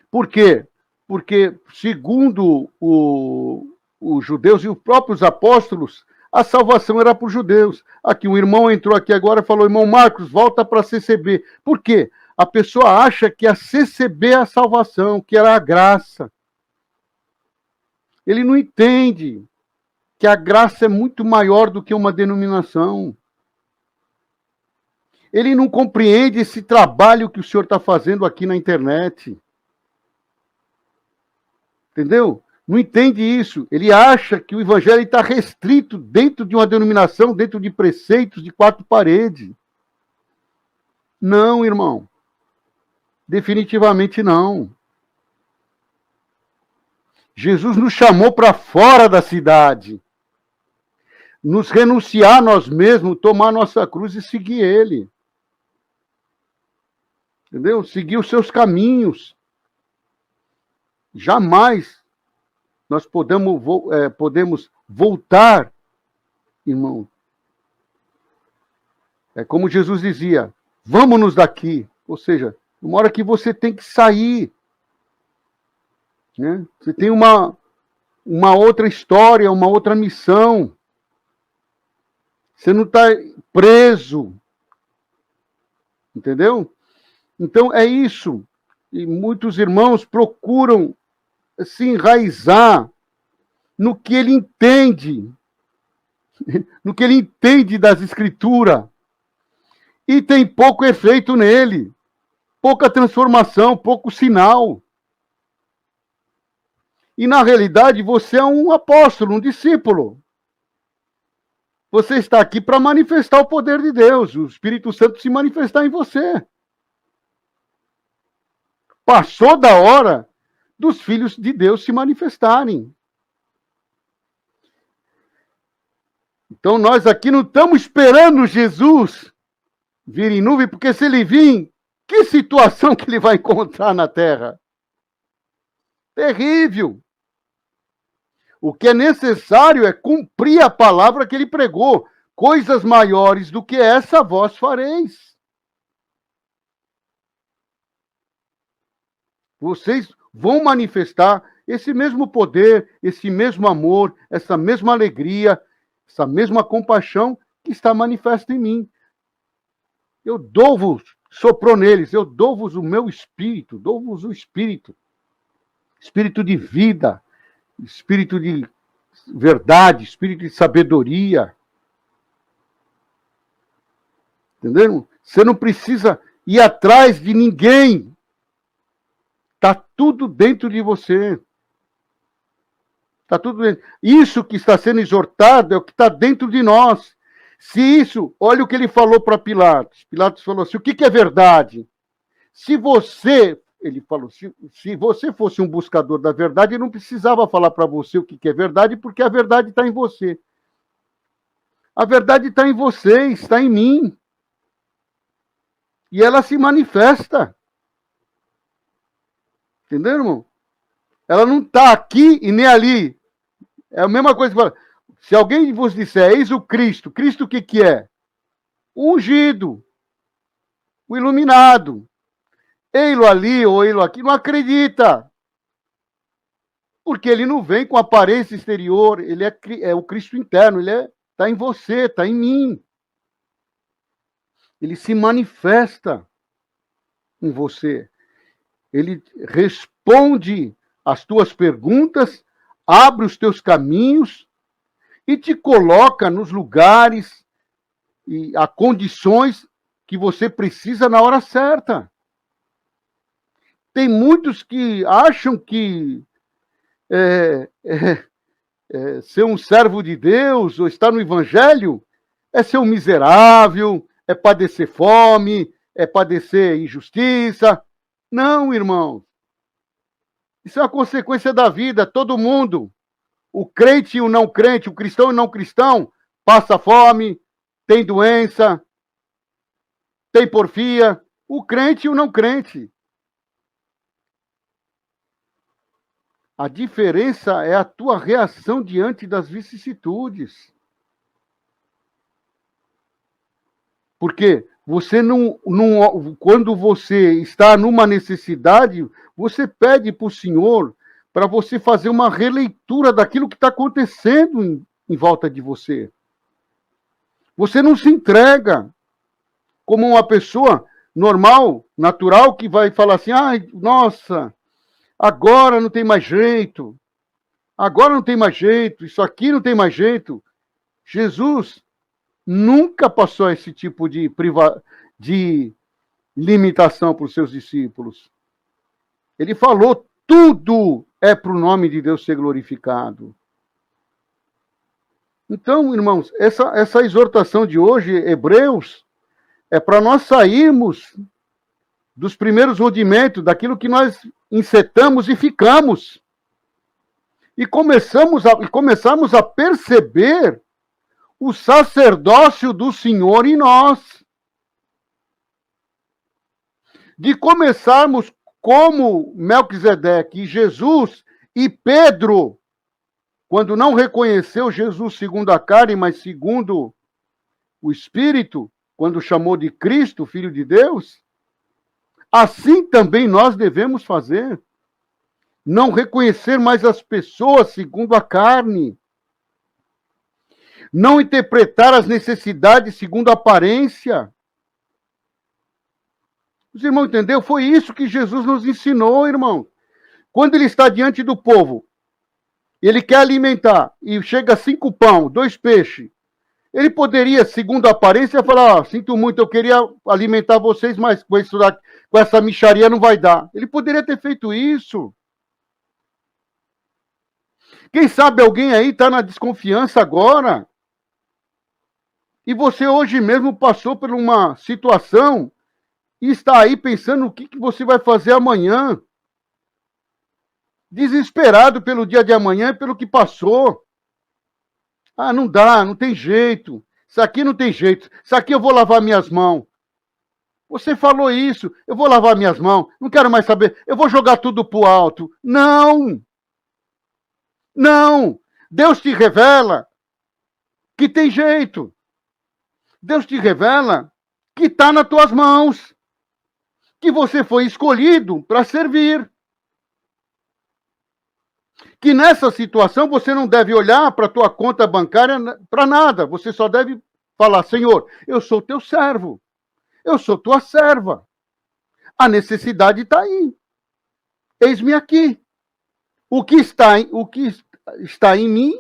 Por quê? Porque, segundo os judeus e os próprios apóstolos, a salvação era para os judeus. Aqui, um irmão entrou aqui agora e falou, irmão Marcos, volta para a CCB. Por quê? A pessoa acha que a CCB é a salvação, que era a graça. Ele não entende que a graça é muito maior do que uma denominação. Ele não compreende esse trabalho que o senhor está fazendo aqui na internet. Entendeu? Não entende isso. Ele acha que o evangelho está restrito dentro de uma denominação, dentro de preceitos de 4 paredes. Não, irmão. Definitivamente não. Jesus nos chamou para fora da cidade. Nos renunciar a nós mesmos, tomar nossa cruz e seguir Ele. Entendeu? Seguir os seus caminhos. Jamais nós podemos voltar, irmão. É como Jesus dizia, vamos-nos daqui. Ou seja, uma hora que você tem que sair. Né? Você tem uma outra história, uma outra missão. Você não está preso. Entendeu? Então é isso. E muitos irmãos procuram se enraizar no que ele entende. No que ele entende das Escrituras. e tem pouco efeito nele, pouca transformação, pouco sinal. E, na realidade, você é um apóstolo, um discípulo. Você está aqui para manifestar o poder de Deus, o Espírito Santo se manifestar em você. Passou da hora dos filhos de Deus se manifestarem. Então, nós aqui não estamos esperando Jesus vir em nuvem, porque se ele vir, que situação que ele vai encontrar na terra? Terrível. O que é necessário é cumprir a palavra que ele pregou. Coisas maiores do que essa vós fareis. Vocês vão manifestar esse mesmo poder, esse mesmo amor, essa mesma alegria, essa mesma compaixão que está manifesta em mim. Eu dou-vos, soprou neles, eu dou-vos o meu espírito, dou-vos o espírito. Espírito de vida, espírito de verdade, espírito de sabedoria. Entenderam? Você não precisa ir atrás de ninguém. Está tudo dentro de você. Está tudo dentro. Isso que está sendo exortado é o que está dentro de nós. Se isso, olha o que ele falou para Pilatos. Pilatos falou assim, o que é verdade? Se você, ele falou, se você fosse um buscador da verdade, ele não precisava falar para você o que é verdade, porque a verdade está em você. A verdade está em você, está em mim. E ela se manifesta. Entenderam, irmão? Ela não está aqui e nem ali. É a mesma coisa que fala. Se alguém vos disser, eis o Cristo. Cristo o que é? O ungido. O iluminado. Ei-lo ali ou ei-lo aqui. Não acredita. Porque ele não vem com aparência exterior. Ele é o Cristo interno. Ele está em você, está em mim. Ele se manifesta em você. Ele responde às tuas perguntas, abre os teus caminhos e te coloca nos lugares e a condições que você precisa na hora certa. Tem muitos que acham que ser um servo de Deus ou estar no Evangelho é ser um miserável, é padecer fome, é padecer injustiça. Não, irmão. Isso é uma consequência da vida. Todo mundo, o crente e o não crente, o cristão e o não cristão, passa fome, tem doença, tem porfia. O crente e o não crente. A diferença é a tua reação diante das vicissitudes. Porque você não, quando você está numa necessidade, você pede para o Senhor para você fazer uma releitura daquilo que está acontecendo em volta de você. Você não se entrega como uma pessoa normal, natural, que vai falar assim, ai, nossa, agora não tem mais jeito, agora não tem mais jeito, isso aqui não tem mais jeito. Jesus nunca passou esse tipo de limitação para os seus discípulos. Ele falou, tudo é para o nome de Deus ser glorificado. Então, irmãos, essa exortação de hoje, Hebreus, é para nós sairmos dos primeiros rudimentos, daquilo que nós encetamos e ficamos. E começarmos a perceber o sacerdócio do Senhor em nós. De começarmos como Melquisedeque, Jesus e Pedro, quando não reconheceu Jesus segundo a carne, mas segundo o Espírito, quando chamou de Cristo, Filho de Deus, assim também nós devemos fazer. Não reconhecer mais as pessoas segundo a carne. Não interpretar as necessidades segundo a aparência. Os irmãos entenderam? Foi isso que Jesus nos ensinou, irmão. Quando ele está diante do povo, ele quer alimentar, e chega 5 pães, 2 peixes, Ele poderia, segundo a aparência, falar, sinto muito, eu queria alimentar vocês, mas com essa mixaria não vai dar. Ele poderia ter feito isso. Quem sabe alguém aí está na desconfiança agora, e você hoje mesmo passou por uma situação e está aí pensando o que você vai fazer amanhã. Desesperado pelo dia de amanhã e pelo que passou. Ah, não dá, não tem jeito. Isso aqui não tem jeito. Isso aqui eu vou lavar minhas mãos. Você falou isso, eu vou lavar minhas mãos, não quero mais saber, eu vou jogar tudo pro alto. Não! Não! Deus te revela que tem jeito. Deus te revela que está nas tuas mãos. Que você foi escolhido para servir. Que nessa situação você não deve olhar para a tua conta bancária para nada. Você só deve falar, Senhor, eu sou teu servo. Eu sou tua serva. A necessidade está aí. Eis-me aqui. O que está em mim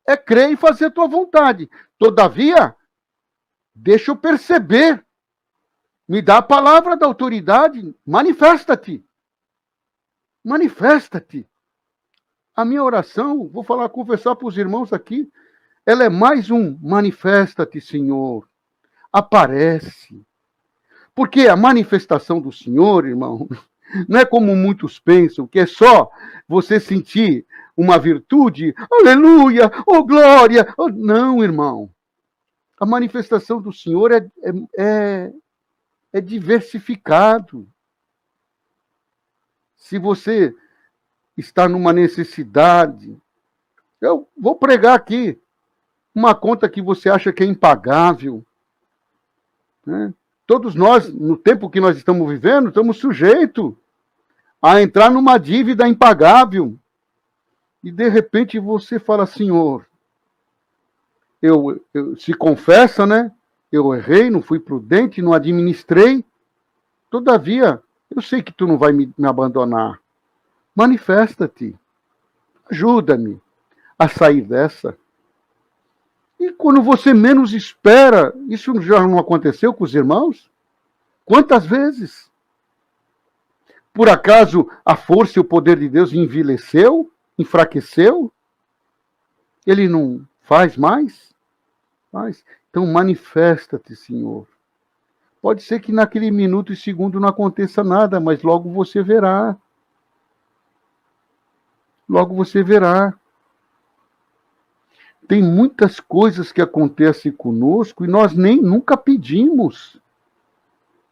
é crer e fazer a tua vontade. Todavia, deixa eu perceber. Me dá a palavra da autoridade. Manifesta-te. Manifesta-te. A minha oração, vou confessar para os irmãos aqui, ela é mais um manifesta-te, Senhor. Aparece. Porque a manifestação do Senhor, irmão, não é como muitos pensam, que é só você sentir uma virtude, aleluia, oh glória. Oh, não, irmão. A manifestação do Senhor é diversificado. Se você está numa necessidade, eu vou pregar aqui uma conta que você acha que é impagável, né? Todos nós, no tempo que nós estamos vivendo, estamos sujeitos a entrar numa dívida impagável. E, de repente, você fala, Senhor, eu se confessa, né? Eu errei, não fui prudente, não administrei. Todavia, eu sei que tu não vai me abandonar. Manifesta-te. Ajuda-me a sair dessa. E quando você menos espera, isso já não aconteceu com os irmãos? Quantas vezes? Por acaso a força e o poder de Deus envileceu? Enfraqueceu? Ele não faz mais? Faz. Então manifesta-te, Senhor. Pode ser que naquele minuto e segundo não aconteça nada, mas logo você verá. Logo você verá. Tem muitas coisas que acontecem conosco e nós nunca pedimos.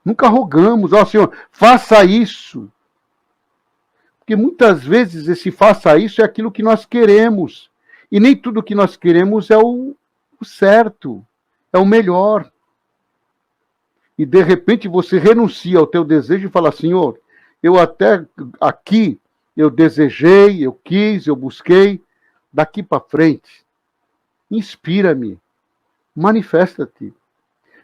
Nunca rogamos. Ó, Senhor, faça isso. Porque muitas vezes esse faça isso é aquilo que nós queremos. E nem tudo que nós queremos é o certo, é o melhor. E de repente você renuncia ao teu desejo e fala, Senhor, eu até aqui, eu desejei, eu quis, eu busquei, daqui para frente, inspira-me, manifesta-te.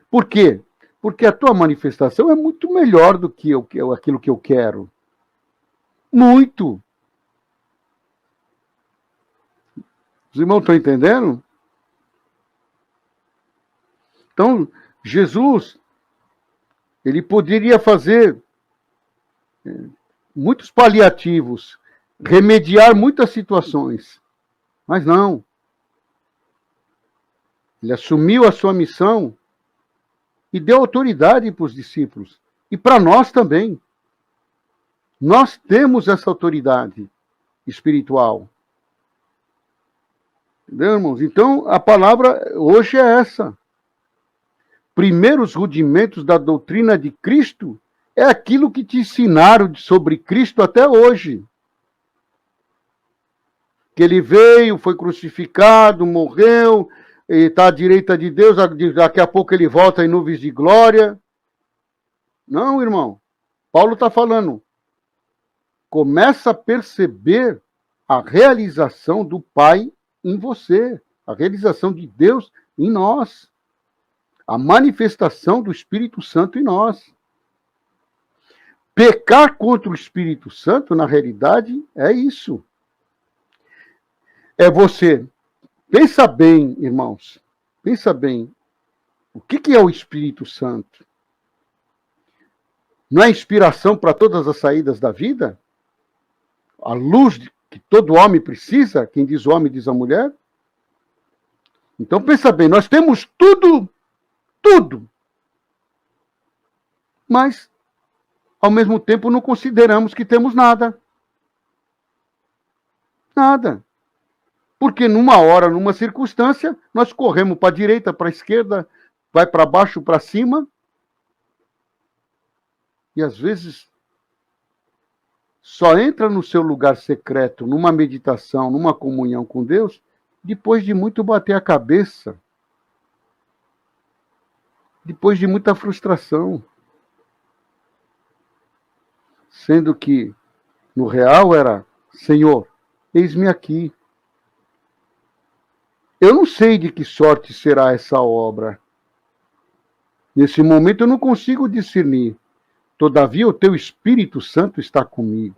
Por quê? Porque a tua manifestação é muito melhor do que aquilo que eu quero. Muito. Os irmãos estão entendendo? Então, Jesus, ele poderia fazer muitos paliativos, remediar muitas situações, mas não. Ele assumiu a sua missão e deu autoridade para os discípulos. E para nós também. Nós temos essa autoridade espiritual. Entendeu, irmãos? Então, a palavra hoje é essa. Primeiros rudimentos da doutrina de Cristo é aquilo que te ensinaram sobre Cristo até hoje. Que ele veio, foi crucificado, morreu, está à direita de Deus, daqui a pouco ele volta em nuvens de glória. Não, irmão. Paulo está falando. Começa a perceber a realização do Pai em você, a realização de Deus em nós, a manifestação do Espírito Santo em nós. Pecar contra o Espírito Santo, na realidade, é isso. É você, pensa bem, irmãos, Pensa bem, o que é o Espírito Santo? Não é inspiração para todas as saídas da vida? A luz que todo homem precisa? Quem diz o homem diz a mulher? Então pensa bem, nós temos tudo, tudo. Mas, ao mesmo tempo, não consideramos que temos nada. Nada. Porque numa hora, numa circunstância, nós corremos para a direita, para a esquerda, vai para baixo, para cima. E às vezes só entra no seu lugar secreto, numa meditação, numa comunhão com Deus, depois de muito bater a cabeça. Depois de muita frustração. Sendo que, no real, era: Senhor, eis-me aqui. Eu não sei de que sorte será essa obra. Nesse momento eu não consigo discernir. Todavia o teu Espírito Santo está comigo.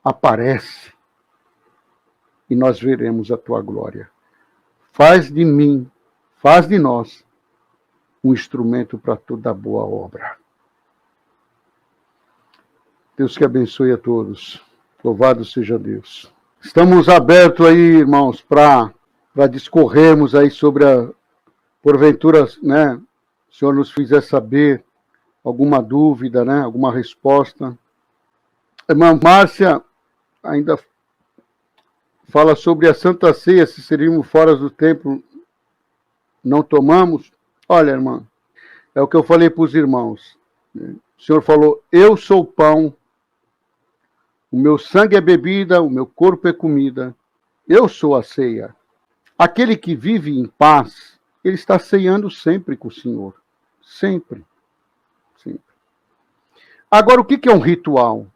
Aparece e nós veremos a tua glória. Faz de mim, faz de nós um instrumento para toda boa obra. Deus que abençoe a todos. Louvado seja Deus. Estamos abertos aí, irmãos, para discorrermos aí sobre porventura, né, o Senhor nos fizer saber alguma dúvida, né, alguma resposta. Irmã Márcia ainda fala sobre a Santa Ceia, se seríamos fora do templo, não tomamos. Olha, irmã, é o que eu falei para os irmãos. O Senhor falou: eu sou o pão, o meu sangue é bebida, o meu corpo é comida. Eu sou a ceia. Aquele que vive em paz, ele está ceando sempre com o Senhor. Sempre. Sempre. Agora, o que é um ritual?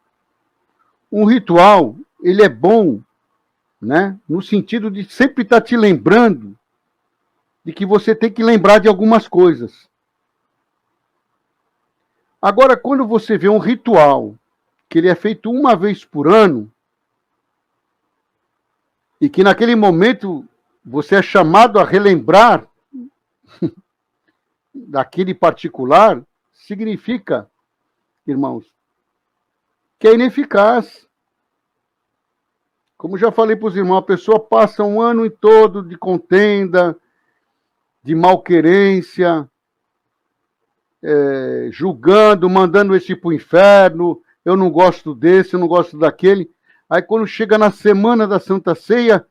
Um ritual, ele é bom, né? No sentido de sempre estar te lembrando de que você tem que lembrar de algumas coisas. Agora, quando você vê um ritual que ele é feito uma vez por ano, e que naquele momento você é chamado a relembrar daquele particular, significa, irmãos, que é ineficaz. Como já falei para os irmãos, a pessoa passa um ano todo de contenda, de malquerência, julgando, mandando esse para o inferno, eu não gosto desse, eu não gosto daquele. Aí quando chega na semana da Santa Ceia,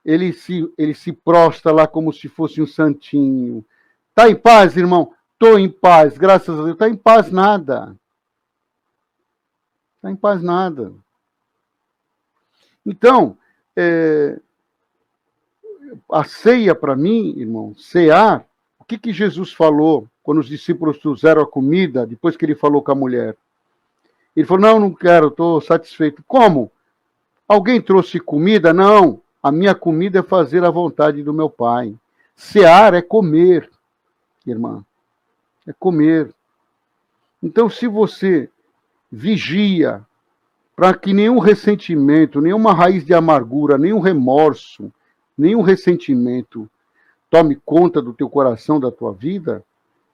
ele se prostra lá como se fosse um santinho. Está em paz, irmão? Estou em paz, graças a Deus. Está em paz nada. Está em paz nada. Então, a ceia para mim, irmão, cear, o que Jesus falou quando os discípulos trouxeram a comida, depois que ele falou com a mulher? Ele falou: não quero, estou satisfeito. Como? Alguém trouxe comida? Não, a minha comida é fazer a vontade do meu Pai. Cear é comer, irmã, é comer. Então, se você vigia para que nenhum ressentimento, nenhuma raiz de amargura, nenhum remorso, nenhum ressentimento tome conta do teu coração, da tua vida,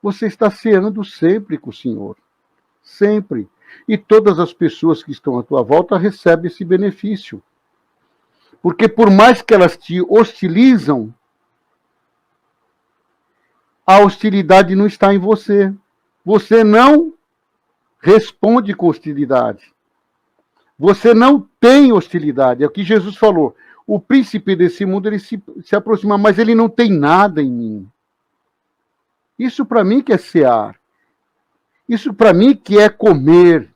você está ceando sempre com o Senhor. Sempre. E todas as pessoas que estão à tua volta recebem esse benefício. Porque por mais que elas te hostilizam, a hostilidade não está em você. Você não responde com hostilidade. Você não tem hostilidade. É o que Jesus falou. O príncipe desse mundo, ele se aproxima, mas ele não tem nada em mim. Isso para mim que é cear. Isso para mim que é comer.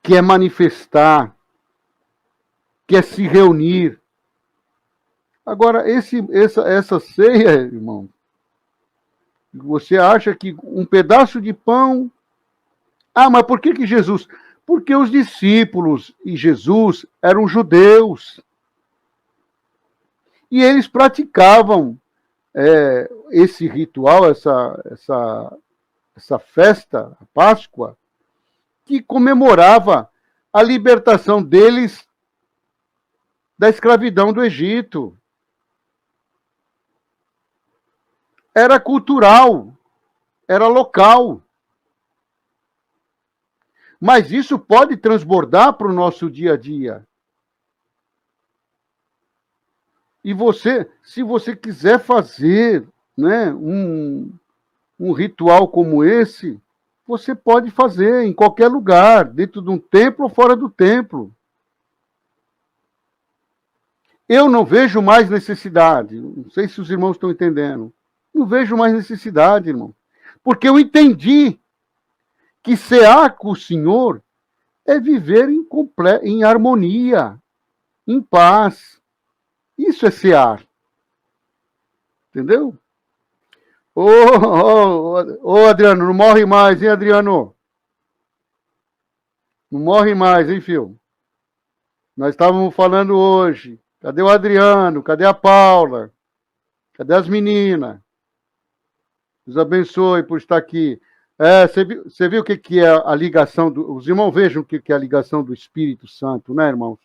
Que é manifestar. Que é se reunir. Agora, essa ceia, irmão, você acha que um pedaço de pão... Ah, mas por que Jesus... Porque os discípulos e Jesus eram judeus. E eles praticavam esse ritual, essa festa, a Páscoa, que comemorava a libertação deles da escravidão do Egito. Era cultural, era local. Mas isso pode transbordar para o nosso dia a dia. E você, se você quiser fazer, né, um ritual como esse, você pode fazer em qualquer lugar, dentro de um templo ou fora do templo. Eu não vejo mais necessidade. Não sei se os irmãos estão entendendo. Não vejo mais necessidade, irmão. Porque eu entendi que cear com o Senhor é viver em harmonia, em paz. Isso é cear. Entendeu? Ô, Adriano, não morre mais, hein, Adriano? Não morre mais, hein, filho? Nós estávamos falando hoje. Cadê o Adriano? Cadê a Paula? Cadê as meninas? Deus abençoe por estar aqui. Você viu o que é a ligação os irmãos vejam o que é a ligação do Espírito Santo, né, irmãos?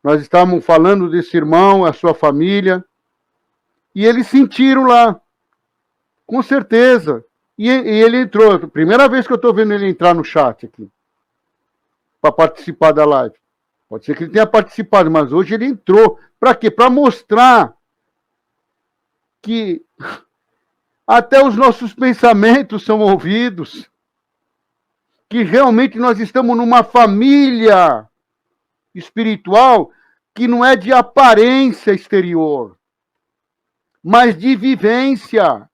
Nós estávamos falando desse irmão, a sua família, e eles sentiram lá, com certeza. E ele entrou, primeira vez que eu estou vendo ele entrar no chat aqui, para participar da live. Pode ser que ele tenha participado, mas hoje ele entrou. Para quê? Para mostrar que até os nossos pensamentos são ouvidos, que realmente nós estamos numa família espiritual que não é de aparência exterior, mas de vivência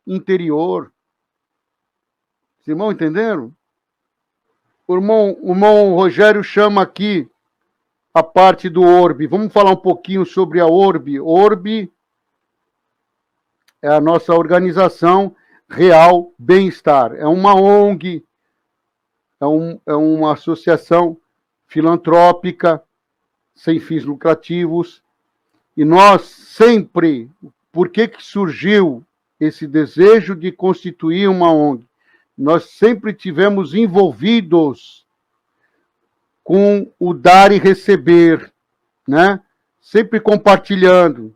interior. Os irmãos entenderam? O irmão Rogério chama aqui a parte do orbe. Vamos falar um pouquinho sobre a orbe. Orbe é a nossa organização Real Bem-Estar. É uma ONG, é uma associação filantrópica, sem fins lucrativos. E nós sempre, por que surgiu esse desejo de constituir uma ONG? Nós sempre tivemos envolvidos com o dar e receber, né? Sempre compartilhando.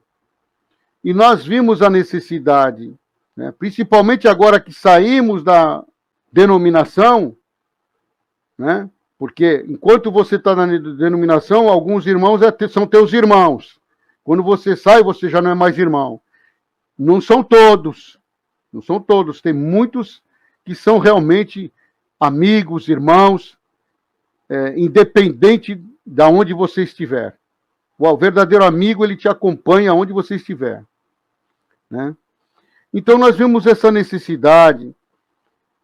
E nós vimos a necessidade, né? Principalmente agora que saímos da denominação, né? Porque enquanto você está na denominação, alguns irmãos são teus irmãos. Quando você sai, você já não é mais irmão. Não são todos. Não são todos. Tem muitos que são realmente amigos, irmãos, independente de onde você estiver. O verdadeiro amigo, ele te acompanha onde você estiver. Né? Então, nós vimos essa necessidade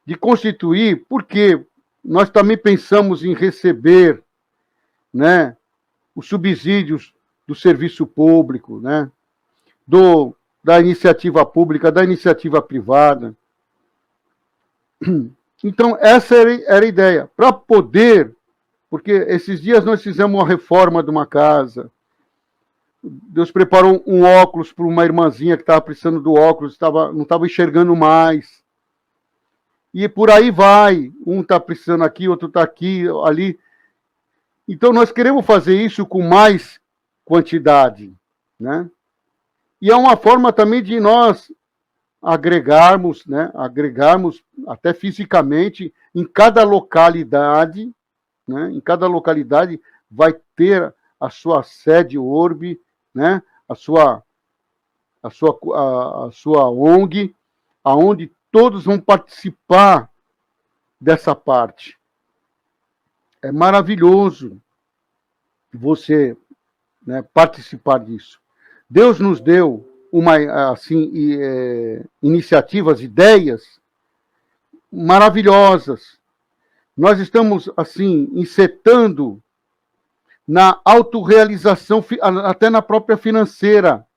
de constituir, porque nós também pensamos em receber, né, os subsídios do serviço público, né, da iniciativa pública, da iniciativa privada. Então, essa era a ideia. Para poder, porque esses dias nós fizemos uma reforma de uma casa, Deus preparou um óculos para uma irmãzinha que estava precisando do óculos, não estava enxergando mais. E por aí vai. Um está precisando aqui, outro está aqui, ali. Então, nós queremos fazer isso com mais quantidade, né? E é uma forma também de nós agregarmos, né? Agregarmos até fisicamente em cada localidade, né? Em cada localidade vai ter a sua sede orbe, né? A sua ONG, aonde todos vão participar dessa parte. É maravilhoso você, né, participar disso. Deus nos deu iniciativas, ideias maravilhosas. Nós estamos, assim, incitando na autorrealização, até na própria financeira.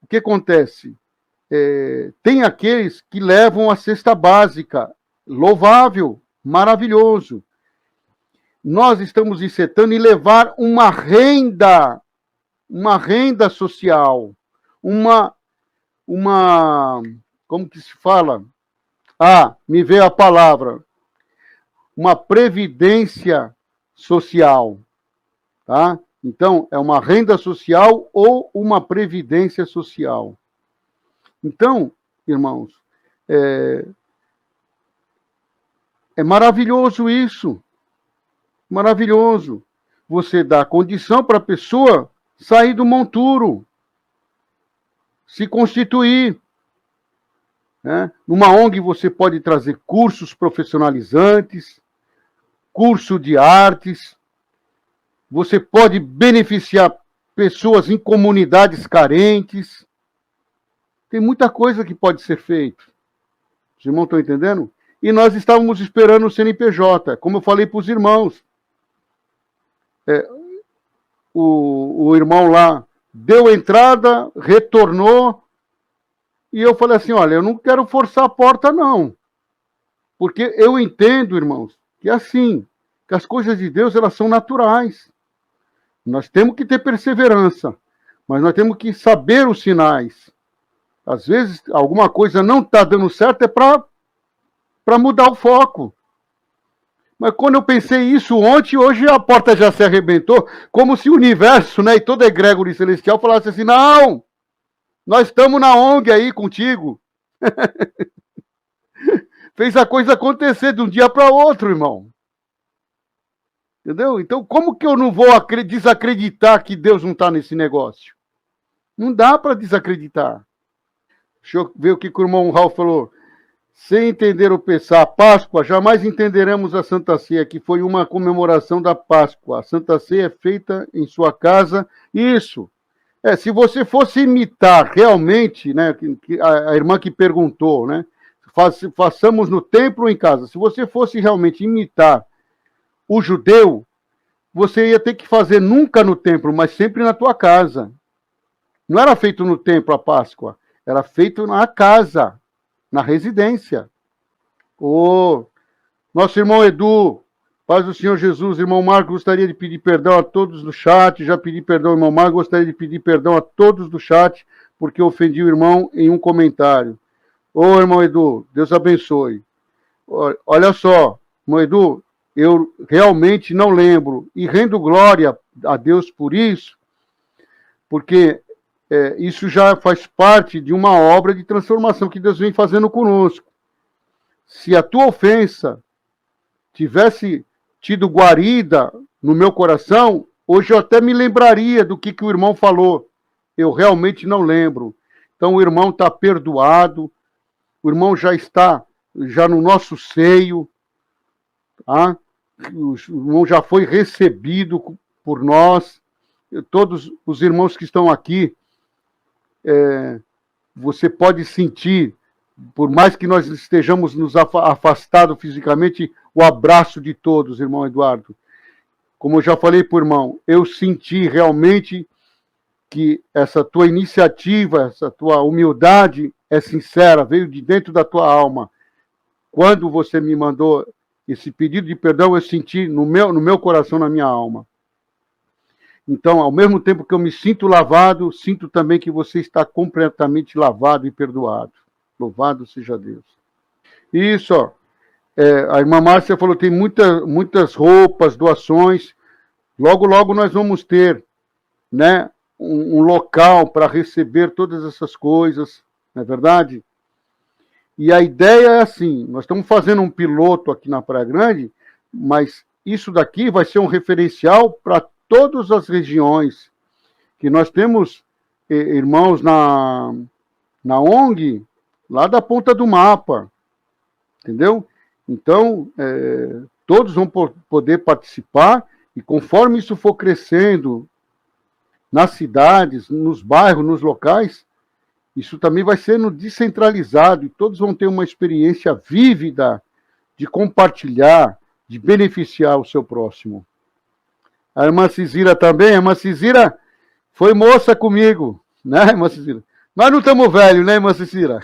O que acontece? Tem aqueles que levam a cesta básica, louvável, maravilhoso. Nós estamos incitando em levar uma renda social, como que se fala? Me veio a palavra, uma previdência social, tá? Então, é uma renda social ou uma previdência social. Então, irmãos, é maravilhoso isso. Maravilhoso. Você dá condição para a pessoa sair do monturo, se constituir. Né? Numa ONG você pode trazer cursos profissionalizantes, curso de artes, você pode beneficiar pessoas em comunidades carentes. Tem muita coisa que pode ser feita. Os irmãos estão entendendo? E nós estávamos esperando o CNPJ, como eu falei para os irmãos. O irmão lá deu entrada, retornou, e eu falei assim, olha, eu não quero forçar a porta, não. Porque eu entendo, irmãos, que é assim, que as coisas de Deus, elas são naturais. Nós temos que ter perseverança, mas nós temos que saber os sinais. Às vezes, alguma coisa não está dando certo, é para mudar o foco. Mas quando eu pensei isso ontem, hoje a porta já se arrebentou, como se o universo, né, e toda a egrégora celestial falasse assim, não, nós estamos na ONG aí contigo. Fez a coisa acontecer de um dia para outro, irmão. Entendeu? Então, como que eu não vou desacreditar que Deus não está nesse negócio? Não dá para desacreditar. Deixa eu ver o que o irmão Raul falou. Sem entender o Pessah, a Páscoa, jamais entenderemos a Santa Ceia, que foi uma comemoração da Páscoa. A Santa Ceia é feita em sua casa. Isso. Se você fosse imitar realmente, né, a irmã que perguntou, né, façamos no templo ou em casa. Se você fosse realmente imitar o judeu, você ia ter que fazer nunca no templo, mas sempre na tua casa. Não era feito no templo a Páscoa, era feito na casa, na residência. Nosso irmão Edu, paz do Senhor Jesus, irmão Marco, gostaria de pedir perdão a todos do chat, já pedi perdão ao irmão Marco, gostaria de pedir perdão a todos do chat, porque ofendi o irmão em um comentário. Irmão Edu, Deus abençoe. Olha só, irmão Edu, eu realmente não lembro, e rendo glória a Deus por isso, porque isso já faz parte de uma obra de transformação que Deus vem fazendo conosco. Se a tua ofensa tivesse tido guarida no meu coração, hoje eu até me lembraria do que o irmão falou. Eu realmente não lembro. Então o irmão está perdoado, o irmão já está no nosso seio, tá? O irmão já foi recebido por nós. Todos os irmãos que estão aqui, você pode sentir, por mais que nós estejamos nos afastados fisicamente, o abraço de todos, irmão Eduardo. Como eu já falei para o irmão, eu senti realmente que essa tua iniciativa, essa tua humildade é sincera, veio de dentro da tua alma. Quando você me mandou esse pedido de perdão, eu senti no meu coração, na minha alma. Então, ao mesmo tempo que eu me sinto lavado, sinto também que você está completamente lavado e perdoado. Louvado seja Deus. Isso, ó. A irmã Márcia falou, tem muitas roupas, doações. Logo, logo nós vamos ter, né, um local para receber todas essas coisas, não é verdade? E a ideia é assim, nós estamos fazendo um piloto aqui na Praia Grande, mas isso daqui vai ser um referencial para todas as regiões, que nós temos irmãos na ONG, lá da ponta do mapa, entendeu? Então, todos vão poder participar, e conforme isso for crescendo nas cidades, nos bairros, nos locais, isso também vai sendo descentralizado, e todos vão ter uma experiência vívida de compartilhar, de beneficiar o seu próximo. A irmã Cizira também, a irmã Cizira foi moça comigo, né, irmã Cizira? Nós não estamos velhos, né, irmã Cizira?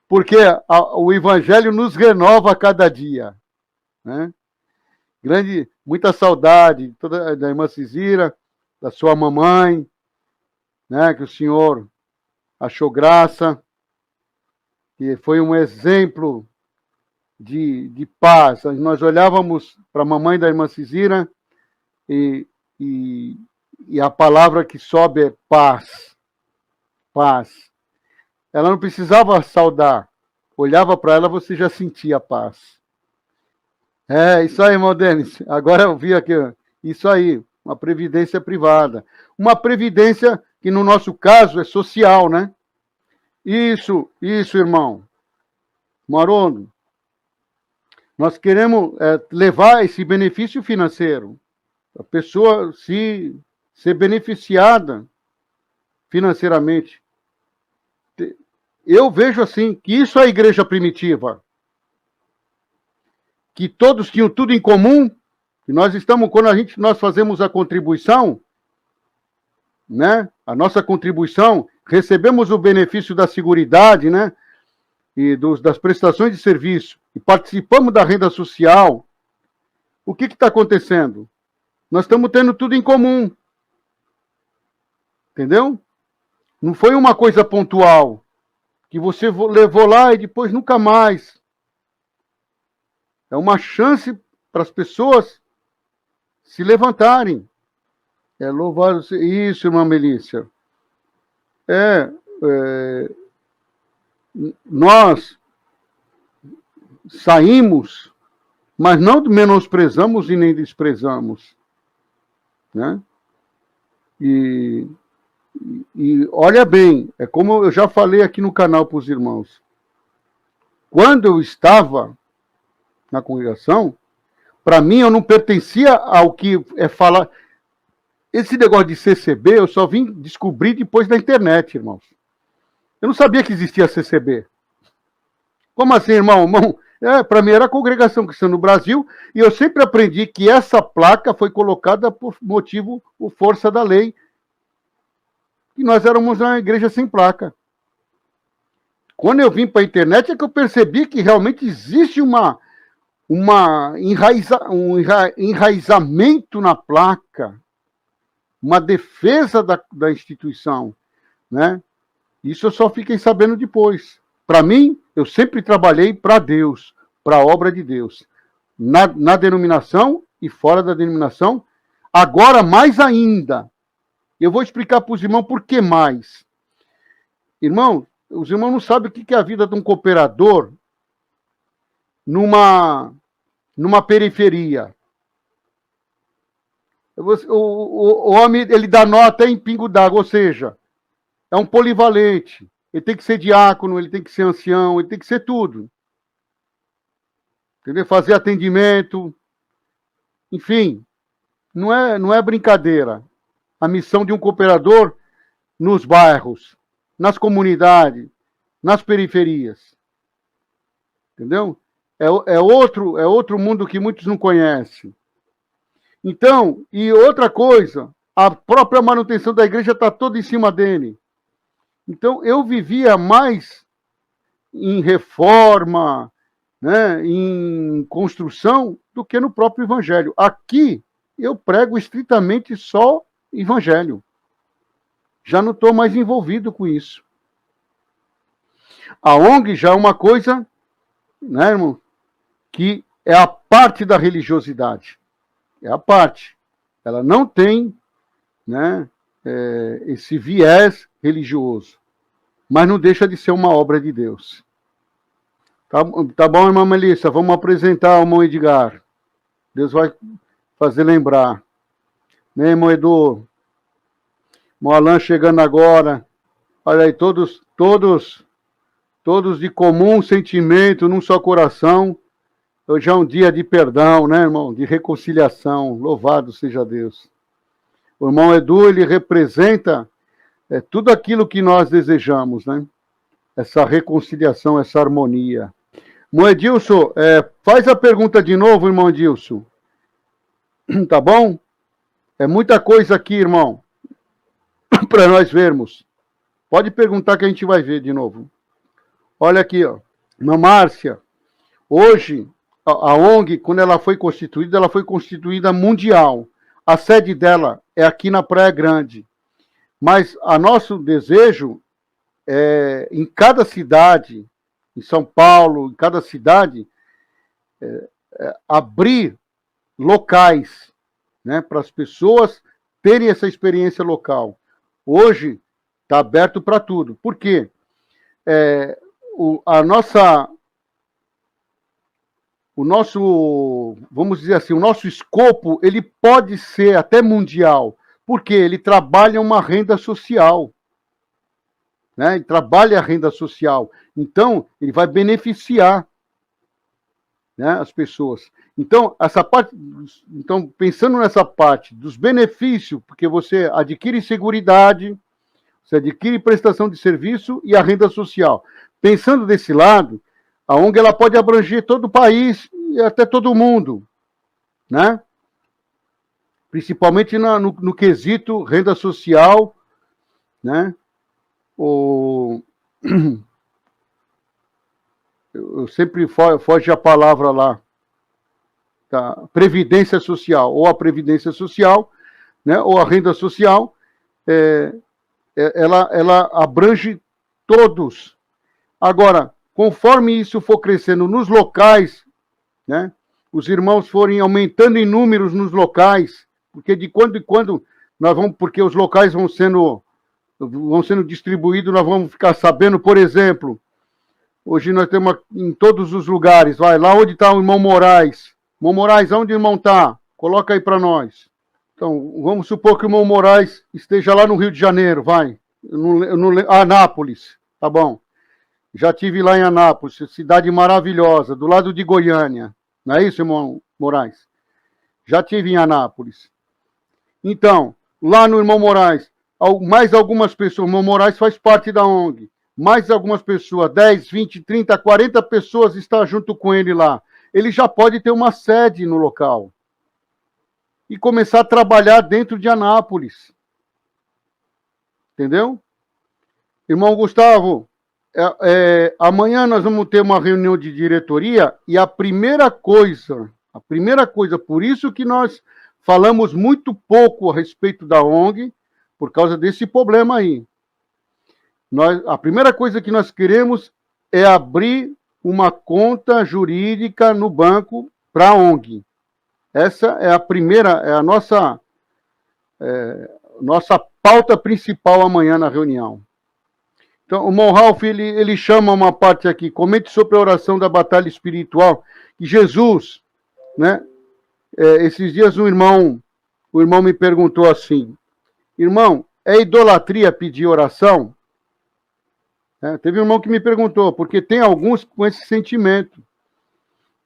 Porque o Evangelho nos renova a cada dia, né? Muita saudade da irmã Cizira, da sua mamãe, né, que o Senhor achou graça, que foi um exemplo de paz. Nós olhávamos para a mamãe da irmã Cizira e e a palavra que sobe é paz. Paz. Ela não precisava saudar. Olhava para ela, você já sentia paz. É, isso aí, irmão Denis. Agora eu vi aqui, isso aí, uma previdência privada. Uma previdência que, no nosso caso, é social, né? Isso, irmão. Marondo, nós queremos levar esse benefício financeiro. A pessoa ser beneficiada financeiramente. Eu vejo assim, que isso é a igreja primitiva. Que todos tinham tudo em comum, que nós estamos, quando nós fazemos a contribuição, né? A nossa contribuição, recebemos o benefício da seguridade, né? E das prestações de serviço, e participamos da renda social. O que está acontecendo? Nós estamos tendo tudo em comum. Entendeu? Não foi uma coisa pontual, que você levou lá e depois nunca mais. É uma chance para as pessoas se levantarem. É louvado isso, irmã Melícia. Nós saímos, mas não menosprezamos e nem desprezamos, né? E olha bem, é como eu já falei aqui no canal para os irmãos. Quando eu estava na congregação, para mim eu não pertencia ao que é falar. Esse negócio de CCB eu só vim descobrir depois da internet, irmãos. Eu não sabia que existia CCB. Como assim, irmão? Para mim era a Congregação Cristã no Brasil, e eu sempre aprendi que essa placa foi colocada por força da lei, e nós éramos uma igreja sem placa. Quando eu vim para a internet é que eu percebi que realmente existe um enraizamento na placa, uma defesa da instituição, né? Isso eu só fiquei sabendo depois. Para mim, eu sempre trabalhei para Deus, para a obra de Deus, na denominação e fora da denominação, agora mais ainda. Eu vou explicar para os irmãos por que mais. Irmão, os irmãos não sabem o que é a vida de um cooperador numa periferia. O homem, ele dá nota em pingo d'água, ou seja, é um polivalente. Ele tem que ser diácono, ele tem que ser ancião, ele tem que ser tudo. Entendeu? Fazer atendimento. Enfim, não é brincadeira. A missão de um cooperador nos bairros, nas comunidades, nas periferias. Entendeu? É outro mundo que muitos não conhecem. Então, e outra coisa, a própria manutenção da igreja está toda em cima dele. Então, eu vivia mais em reforma, né, em construção, do que no próprio evangelho. Aqui, eu prego estritamente só evangelho. Já não estou mais envolvido com isso. A ONG já é uma coisa, né, irmão, que é a parte da religiosidade. É a parte. Ela não tem, né, esse viés religioso, mas não deixa de ser uma obra de Deus. Tá bom, irmã Melissa? Vamos apresentar o irmão Edgar. Deus vai fazer lembrar. Né, irmão Edu? Irmão Alan chegando agora. Olha aí, todos de comum sentimento, num só coração. Hoje é um dia de perdão, né, irmão? De reconciliação. Louvado seja Deus. O irmão Edu, ele representa tudo aquilo que nós desejamos, né? Essa reconciliação, essa harmonia. Irmão Edilson, faz a pergunta de novo, irmão Edilson. Tá bom? É muita coisa aqui, irmão, para nós vermos. Pode perguntar que a gente vai ver de novo. Olha aqui, ó. Irmã Márcia, hoje, a ONG, quando ela foi constituída mundial. A sede dela é aqui na Praia Grande. Mas o nosso desejo é, em cada cidade, em São Paulo, em cada cidade, abrir locais, né, para as pessoas terem essa experiência local. Hoje está aberto para tudo. Por quê? O nosso, vamos dizer assim, o nosso escopo, ele pode ser até mundial, porque ele trabalha uma renda social, né? Ele trabalha a renda social, então ele vai beneficiar, né, as pessoas. Então, pensando nessa parte dos benefícios, porque você adquire seguridade, você adquire prestação de serviço e a renda social. Pensando desse lado, a ONG ela pode abranger todo o país e até todo o mundo, né? Principalmente no quesito renda social, né? Eu sempre foge a palavra lá, tá? Previdência social, ou a previdência social, né? Ou a renda social, ela abrange todos. Agora, conforme isso for crescendo nos locais, né, os irmãos forem aumentando em números nos locais, porque de quando em quando porque os locais vão sendo distribuídos, nós vamos ficar sabendo, por exemplo, hoje nós temos em todos os lugares, vai lá onde está o irmão Moraes. Irmão Moraes, onde o irmão está? Coloca aí para nós. Então, vamos supor que o irmão Moraes esteja lá no Rio de Janeiro, vai. Anápolis, tá bom. Já tive lá em Anápolis, cidade maravilhosa, do lado de Goiânia. Não é isso, irmão Moraes? Já tive em Anápolis. Então, lá no irmão Moraes, mais algumas pessoas, o irmão Moraes faz parte da ONG, mais algumas pessoas, 10, 20, 30, 40 pessoas estão junto com ele lá. Ele já pode ter uma sede no local e começar a trabalhar dentro de Anápolis. Entendeu? Irmão Gustavo, amanhã nós vamos ter uma reunião de diretoria e a primeira coisa, por isso que nós falamos muito pouco a respeito da ONG, por causa desse problema aí. A primeira coisa que nós queremos é abrir uma conta jurídica no banco para a ONG. Essa é a primeira, é a nossa pauta principal amanhã na reunião. Então, o irmão Ralph, ele chama uma parte aqui, comente sobre a oração da batalha espiritual, que Jesus, né, esses dias o irmão me perguntou assim, irmão, é idolatria pedir oração? Teve um irmão que me perguntou, porque tem alguns com esse sentimento,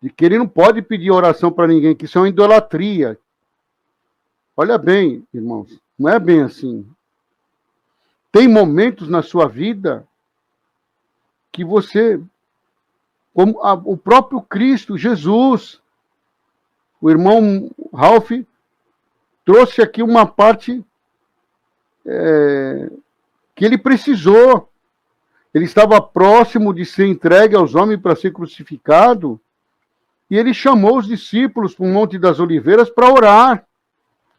de que ele não pode pedir oração para ninguém, que isso é uma idolatria. Olha bem, irmãos, não é bem assim. Tem momentos na sua vida que você, como o próprio Cristo, Jesus, o irmão Ralph trouxe aqui uma parte que ele precisou. Ele estava próximo de ser entregue aos homens para ser crucificado, e ele chamou os discípulos para o Monte das Oliveiras para orar.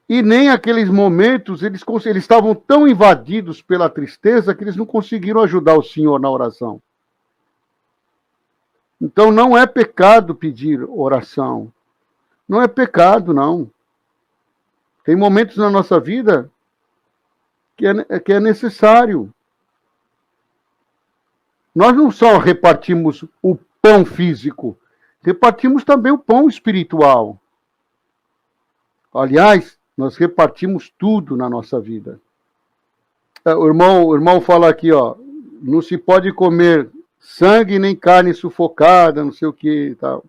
E nem aqueles momentos, eles estavam tão invadidos pela tristeza que eles não conseguiram ajudar o Senhor na oração. Então não é pecado pedir oração. Não é pecado, não. Tem momentos na nossa vida que é necessário. Nós não só repartimos o pão físico, repartimos também o pão espiritual. Aliás, nós repartimos tudo na nossa vida. O irmão fala aqui, ó, não se pode comer sangue nem carne sufocada, não sei o que e tal.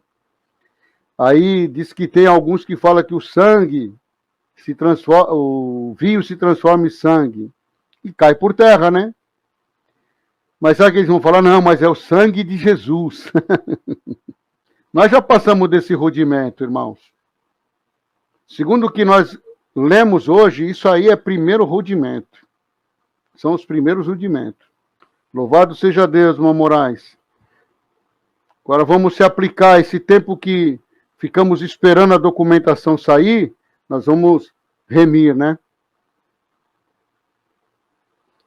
Aí diz que tem alguns que falam que o sangue o vinho se transforma em sangue. E cai por terra, né? Mas sabe que eles vão falar? Não, mas é o sangue de Jesus. Nós já passamos desse rudimento, irmãos. Segundo o que nós lemos hoje, isso aí é primeiro rudimento. São os primeiros rudimentos. Louvado seja Deus, irmão Moraes. Agora vamos se aplicar esse tempo que ficamos esperando a documentação sair, nós vamos remir, né?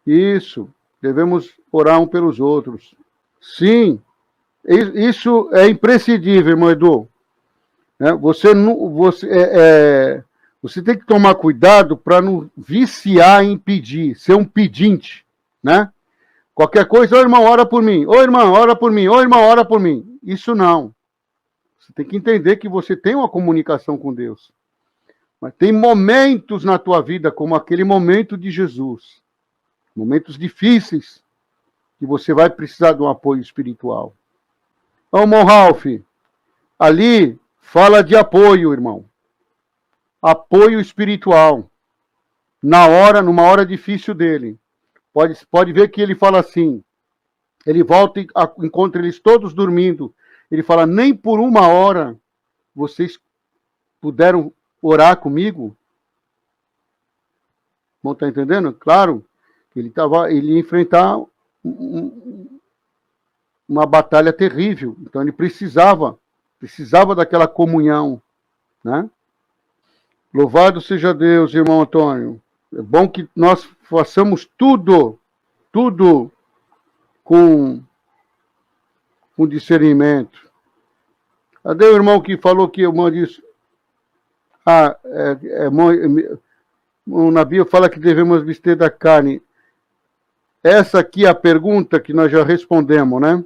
Isso. Devemos orar um pelos outros. Sim. Isso é imprescindível, irmão Edu. Você tem que tomar cuidado para não viciar em pedir, ser um pedinte, né? Qualquer coisa, ô irmão, ora por mim. Ô irmão, ora por mim. Ô irmão, ora por mim. Isso não. Você tem que entender que você tem uma comunicação com Deus. Mas tem momentos na tua vida, como aquele momento de Jesus. Momentos difíceis, que você vai precisar de um apoio espiritual. Ô, irmão Ralph, ali fala de apoio, irmão. Apoio espiritual. Numa hora difícil dele. Pode ver que ele fala assim. Ele volta e encontra eles todos dormindo. Ele fala, nem por uma hora vocês puderam orar comigo? Não está entendendo? Claro, ele ia enfrentar uma batalha terrível. Então ele precisava daquela comunhão, né? Louvado seja Deus, irmão Antônio. É bom que nós façamos tudo com discernimento. Cadê o irmão que falou que o irmão disse? O Nabi fala que devemos vestir da carne. Essa aqui é a pergunta que nós já respondemos, né?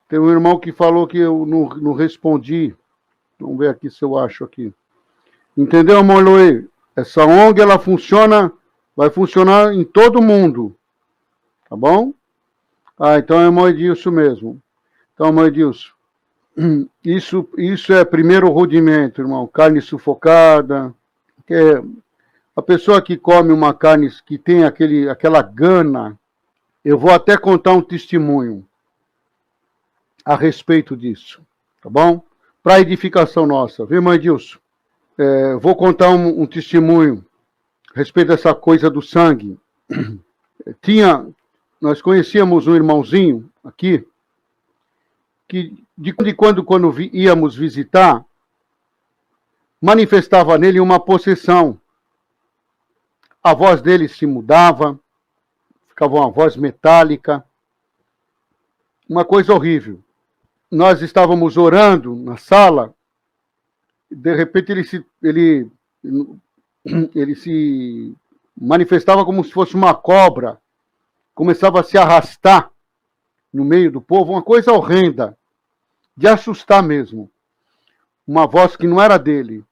Tem um irmão que falou que eu não respondi. Vamos ver aqui se eu acho aqui. Entendeu, irmão Luiz? Essa ONG, ela vai funcionar em todo mundo. Tá bom? Então é irmão Edilson mesmo. Então, irmão Edilson, isso é primeiro rudimento, irmão. Carne sufocada. A pessoa que come uma carne que tem aquela gana, eu vou até contar um testemunho a respeito disso. Tá bom? Para edificação nossa. Viu, irmão Edilson? Vou contar um testemunho a respeito dessa coisa do sangue. Nós conhecíamos um irmãozinho aqui, que de quando íamos visitar, manifestava nele uma possessão. A voz dele se mudava, ficava uma voz metálica, uma coisa horrível. Nós estávamos orando na sala, de repente ele se manifestava como se fosse uma cobra, começava a se arrastar no meio do povo, uma coisa horrenda, de assustar mesmo. Uma voz que não era dele.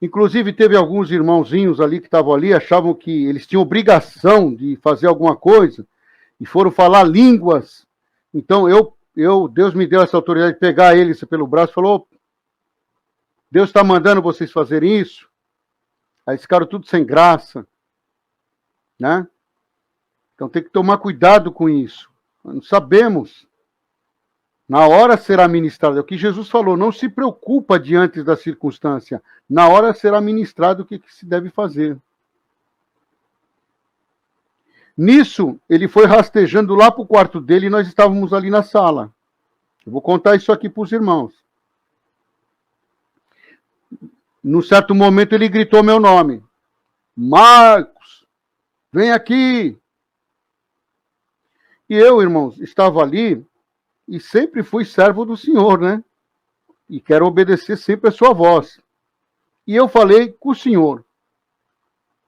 Inclusive, teve alguns irmãozinhos ali que estavam ali, achavam que eles tinham obrigação de fazer alguma coisa, e foram falar línguas. Então, Deus me deu essa autoridade de pegar eles pelo braço e falou, Deus está mandando vocês fazerem isso? Aí eles ficaram tudo sem graça, né? Então tem que tomar cuidado com isso. Nós não sabemos. Na hora será ministrado. É o que Jesus falou, não se preocupa diante da circunstância. Na hora será ministrado o que se deve fazer. Nisso, ele foi rastejando lá para o quarto dele e nós estávamos ali na sala. Eu vou contar isso aqui para os irmãos. Num certo momento ele gritou meu nome. Marcos, vem aqui. E eu, irmãos, estava ali e sempre fui servo do Senhor, né? E quero obedecer sempre a sua voz. E eu falei com o Senhor.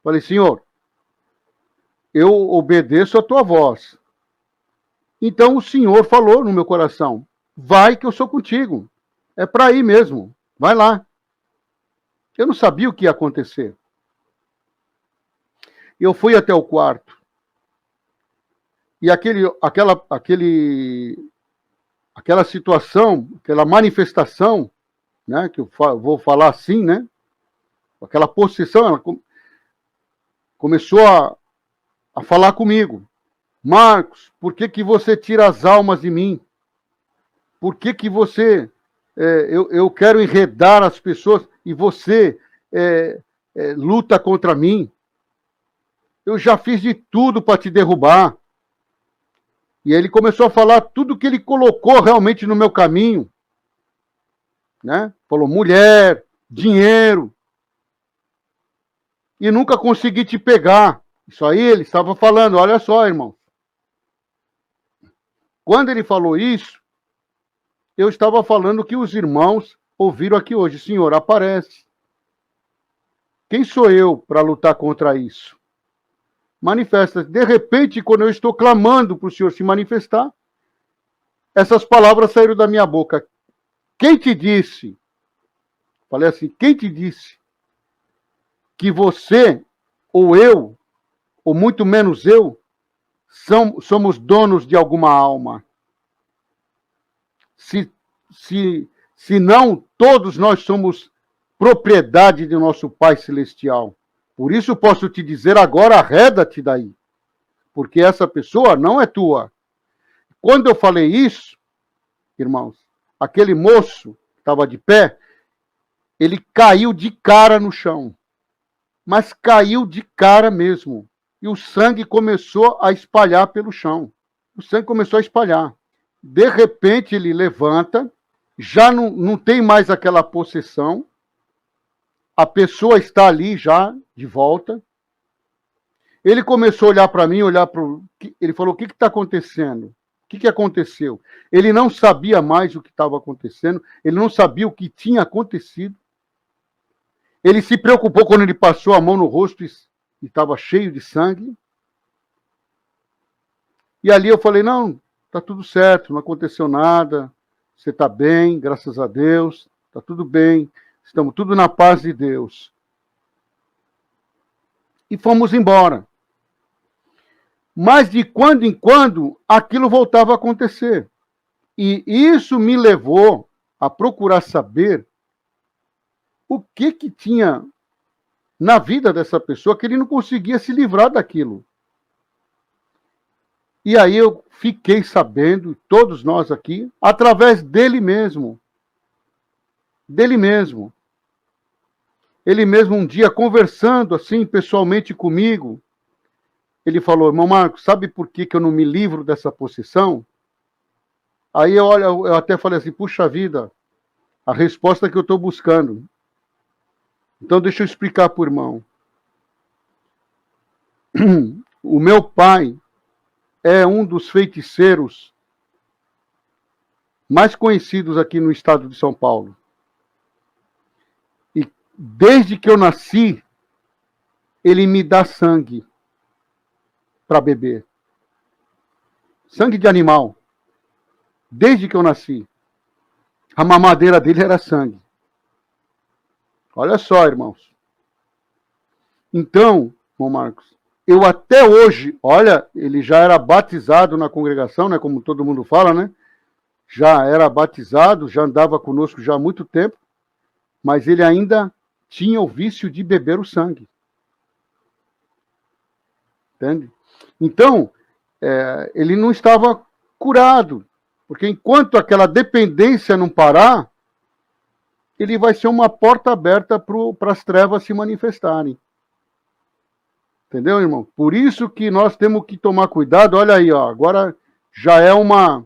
Falei, Senhor, eu obedeço a tua voz. Então o Senhor falou no meu coração, vai que eu sou contigo. É para ir mesmo, vai lá. Eu não sabia o que ia acontecer. Eu fui até o quarto. E aquela situação, aquela manifestação, né, que eu vou falar assim, né? Aquela possessão, ela começou a falar comigo. Marcos, por que você tira as almas de mim? Por que você... eu quero enredar as pessoas e você luta contra mim? Eu já fiz de tudo para te derrubar. E aí ele começou a falar tudo que ele colocou realmente no meu caminho. Né? Falou mulher, dinheiro. E nunca consegui te pegar. Isso aí ele estava falando, olha só, irmão. Quando ele falou isso, eu estava falando que os irmãos ouviram aqui hoje. Senhor, aparece. Quem sou eu para lutar contra isso? Manifesta. De repente, quando eu estou clamando para o Senhor se manifestar, essas palavras saíram da minha boca. Quem te disse? Falei assim, quem te disse que você, ou eu, ou muito menos eu, somos donos de alguma alma? Se não, todos nós somos propriedade de nosso Pai Celestial. Por isso posso te dizer agora, arreda-te daí. Porque essa pessoa não é tua. Quando eu falei isso, irmãos, aquele moço que estava de pé, ele caiu de cara no chão. Mas caiu de cara mesmo. E o sangue começou a espalhar pelo chão. O sangue começou a espalhar. De repente ele levanta, já não tem mais aquela possessão, a pessoa está ali já de volta. Ele começou a olhar para mim, ele falou, o que está acontecendo? O que aconteceu? Ele não sabia mais o que estava acontecendo, ele não sabia o que tinha acontecido. Ele se preocupou quando ele passou a mão no rosto e estava cheio de sangue. E ali eu falei, não, está tudo certo, não aconteceu nada, você está bem, graças a Deus, está tudo bem, estamos tudo na paz de Deus. E fomos embora. Mas de quando em quando, aquilo voltava a acontecer. E isso me levou a procurar saber o que tinha na vida dessa pessoa que ele não conseguia se livrar daquilo. E aí eu fiquei sabendo, todos nós aqui, através dele mesmo. Dele mesmo. Ele mesmo um dia conversando assim pessoalmente comigo, ele falou, irmão Marcos, sabe por que eu não me livro dessa possessão? Aí eu até falei assim, puxa vida, a resposta que eu estou buscando. Então deixa eu explicar para o irmão. O meu pai é um dos feiticeiros mais conhecidos aqui no estado de São Paulo. E desde que eu nasci, ele me dá sangue para beber. Sangue de animal. Desde que eu nasci. A mamadeira dele era sangue. Olha só, irmãos. Então, irmão Marcos, eu até hoje, olha, ele já era batizado na congregação, né, como todo mundo fala, né? Já era batizado, já andava conosco já há muito tempo, mas ele ainda tinha o vício de beber o sangue. Entende? Então, ele não estava curado, porque enquanto aquela dependência não parar, ele vai ser uma porta aberta para as trevas se manifestarem. Entendeu, irmão? Por isso que nós temos que tomar cuidado. Olha aí, ó, agora já é uma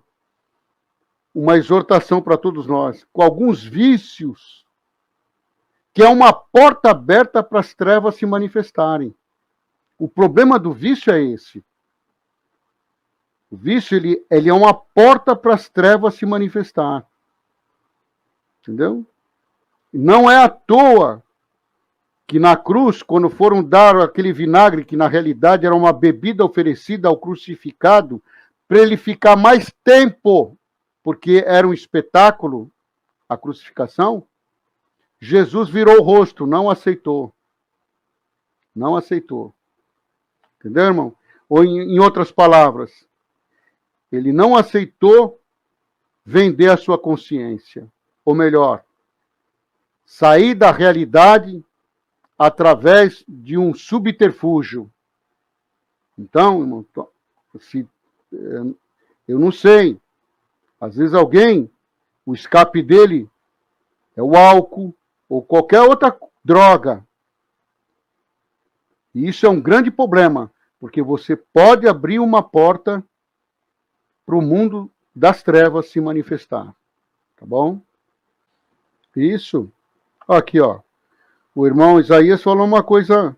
exortação para todos nós. Com alguns vícios, que é uma porta aberta para as trevas se manifestarem. O problema do vício é esse. O vício, ele é uma porta para as trevas se manifestar. Entendeu? Não é à toa que na cruz, quando foram dar aquele vinagre, que na realidade era uma bebida oferecida ao crucificado, para ele ficar mais tempo, porque era um espetáculo, a crucificação, Jesus virou o rosto, não aceitou. Não aceitou. Entendeu, irmão? Ou em outras palavras, ele não aceitou vender a sua consciência. Ou melhor, sair da realidade através de um subterfúgio. Então, irmão, eu não sei. Às vezes alguém, o escape dele é o álcool ou qualquer outra droga. E isso é um grande problema, porque você pode abrir uma porta para o mundo das trevas se manifestar. Tá bom? Isso. Aqui, ó. O irmão Isaías falou uma coisa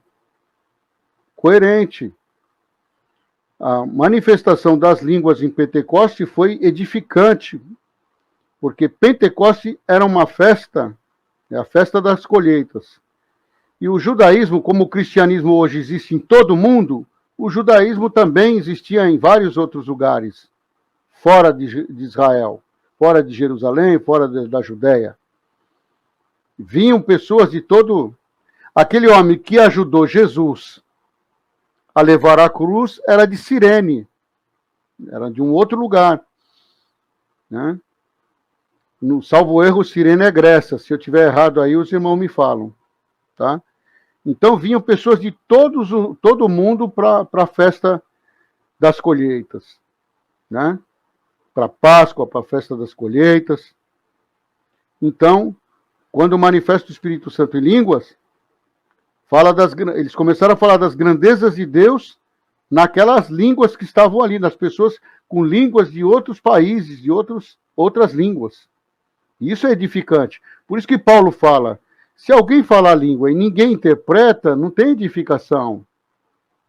coerente. A manifestação das línguas em Pentecoste foi edificante. Porque Pentecoste era uma festa, é a festa das colheitas. E o judaísmo, como o cristianismo hoje existe em todo o mundo, o judaísmo também existia em vários outros lugares, fora de Israel, fora de Jerusalém, fora da Judéia. Vinham pessoas de todo... Aquele homem que ajudou Jesus a levar a cruz era de Cirene, era de um outro lugar, né? No salvo erro, Cirene é Grécia. Se eu tiver errado aí, os irmãos me falam, tá? Então vinham pessoas de todo o mundo para a festa das colheitas, né? Para a Páscoa, para a festa das colheitas. Então, quando manifesta o Espírito Santo em línguas, eles começaram a falar das grandezas de Deus naquelas línguas que estavam ali, nas pessoas com línguas de outros países, de outras línguas. E isso é edificante. Por isso que Paulo fala, se alguém fala a língua e ninguém interpreta, não tem edificação.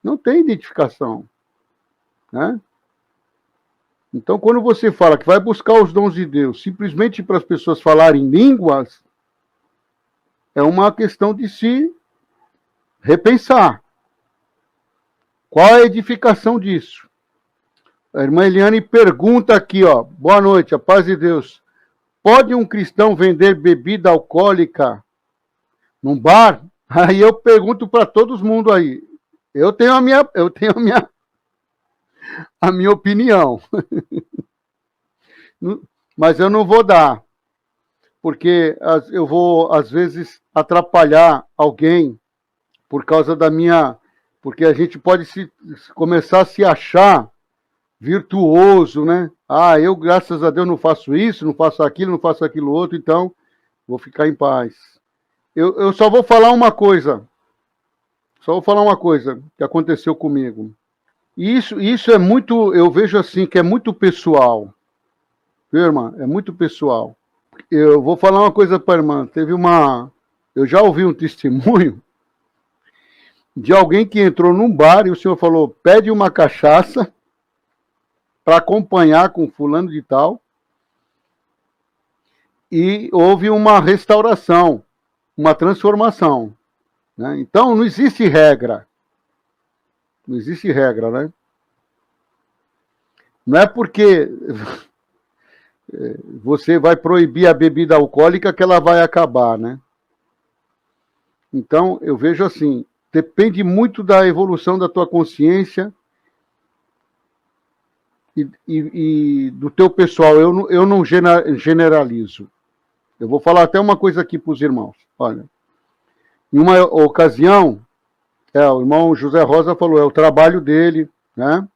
Não tem identificação, né? Então, quando você fala que vai buscar os dons de Deus simplesmente para as pessoas falarem línguas, é uma questão de se repensar. Qual é a edificação disso? A irmã Eliane pergunta aqui, ó, boa noite, a paz de Deus. Pode um cristão vender bebida alcoólica num bar? Aí eu pergunto para todo mundo aí. Eu tenho a minha opinião. Mas eu não vou dar. Porque eu vou, às vezes, atrapalhar alguém por causa da minha... Porque a gente pode começar a se achar virtuoso, né? Eu, graças a Deus, não faço isso, não faço aquilo outro, então vou ficar em paz. Eu só vou falar uma coisa. Só vou falar uma coisa que aconteceu comigo. E isso é muito, eu vejo assim, que é muito pessoal. Viu, irmã? É muito pessoal. Eu vou falar uma coisa para a irmã. Eu já ouvi um testemunho de alguém que entrou num bar e o senhor falou, pede uma cachaça para acompanhar com fulano de tal. E houve uma restauração, uma transformação, né? Então, não existe regra. Não existe regra, né? Não é porque você vai proibir a bebida alcoólica que ela vai acabar, né? Então, eu vejo assim, depende muito da evolução da tua consciência e do teu pessoal. Eu não generalizo. Eu vou falar até uma coisa aqui para os irmãos. Olha, em uma ocasião, o irmão José Rosa falou, é o trabalho dele, né?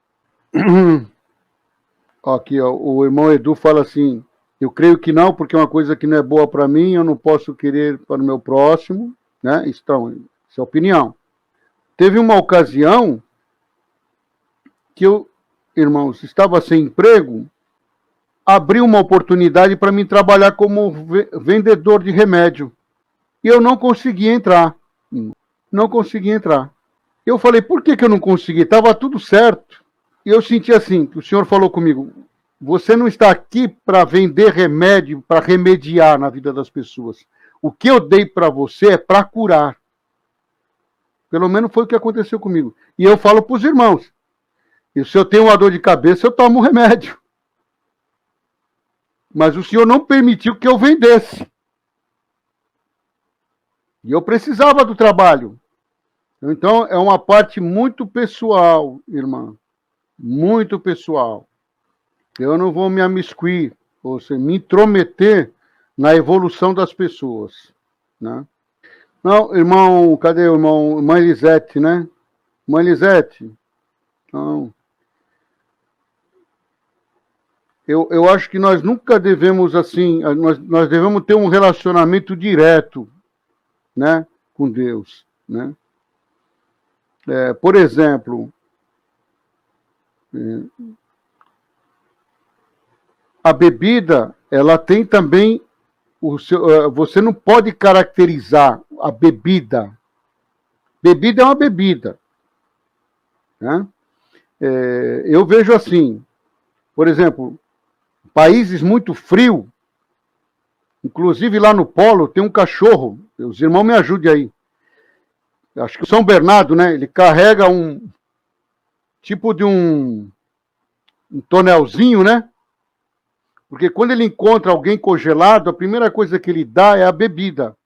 Aqui, ó, o irmão Edu fala assim, eu creio que não, porque é uma coisa que não é boa para mim, eu não posso querer para o meu próximo, né? Então, essa é a opinião. Teve uma ocasião que eu, irmãos, estava sem emprego, abriu uma oportunidade para mim trabalhar como vendedor de remédio. E eu não consegui entrar. Não consegui entrar. Eu falei, por que eu não consegui? Estava tudo certo. E eu senti assim, que o senhor falou comigo, você não está aqui para vender remédio, para remediar na vida das pessoas. O que eu dei para você é para curar. Pelo menos foi o que aconteceu comigo. E eu falo para os irmãos, e se eu tenho uma dor de cabeça, eu tomo um remédio. Mas o senhor não permitiu que eu vendesse. E eu precisava do trabalho. Então, é uma parte muito pessoal, irmã. Muito pessoal. Eu não vou me amiscuir, ou seja, me intrometer na evolução das pessoas, né? Não, irmão, cadê o irmão? Irmã Elisete, né? Irmã Elisete? Não. Eu acho que nós nunca devemos, assim, nós devemos ter um relacionamento direto, né, com Deus, né? Por exemplo, a bebida, ela tem também você não pode caracterizar a bebida. Bebida é uma bebida, né? Eu vejo assim, por exemplo, países muito frios, Inclusive lá no Polo tem um cachorro, os irmãos me ajudem aí. Acho que o São Bernardo, né? Ele carrega um tipo de um tonelzinho, né? Porque quando ele encontra alguém congelado, a primeira coisa que ele dá é a bebida,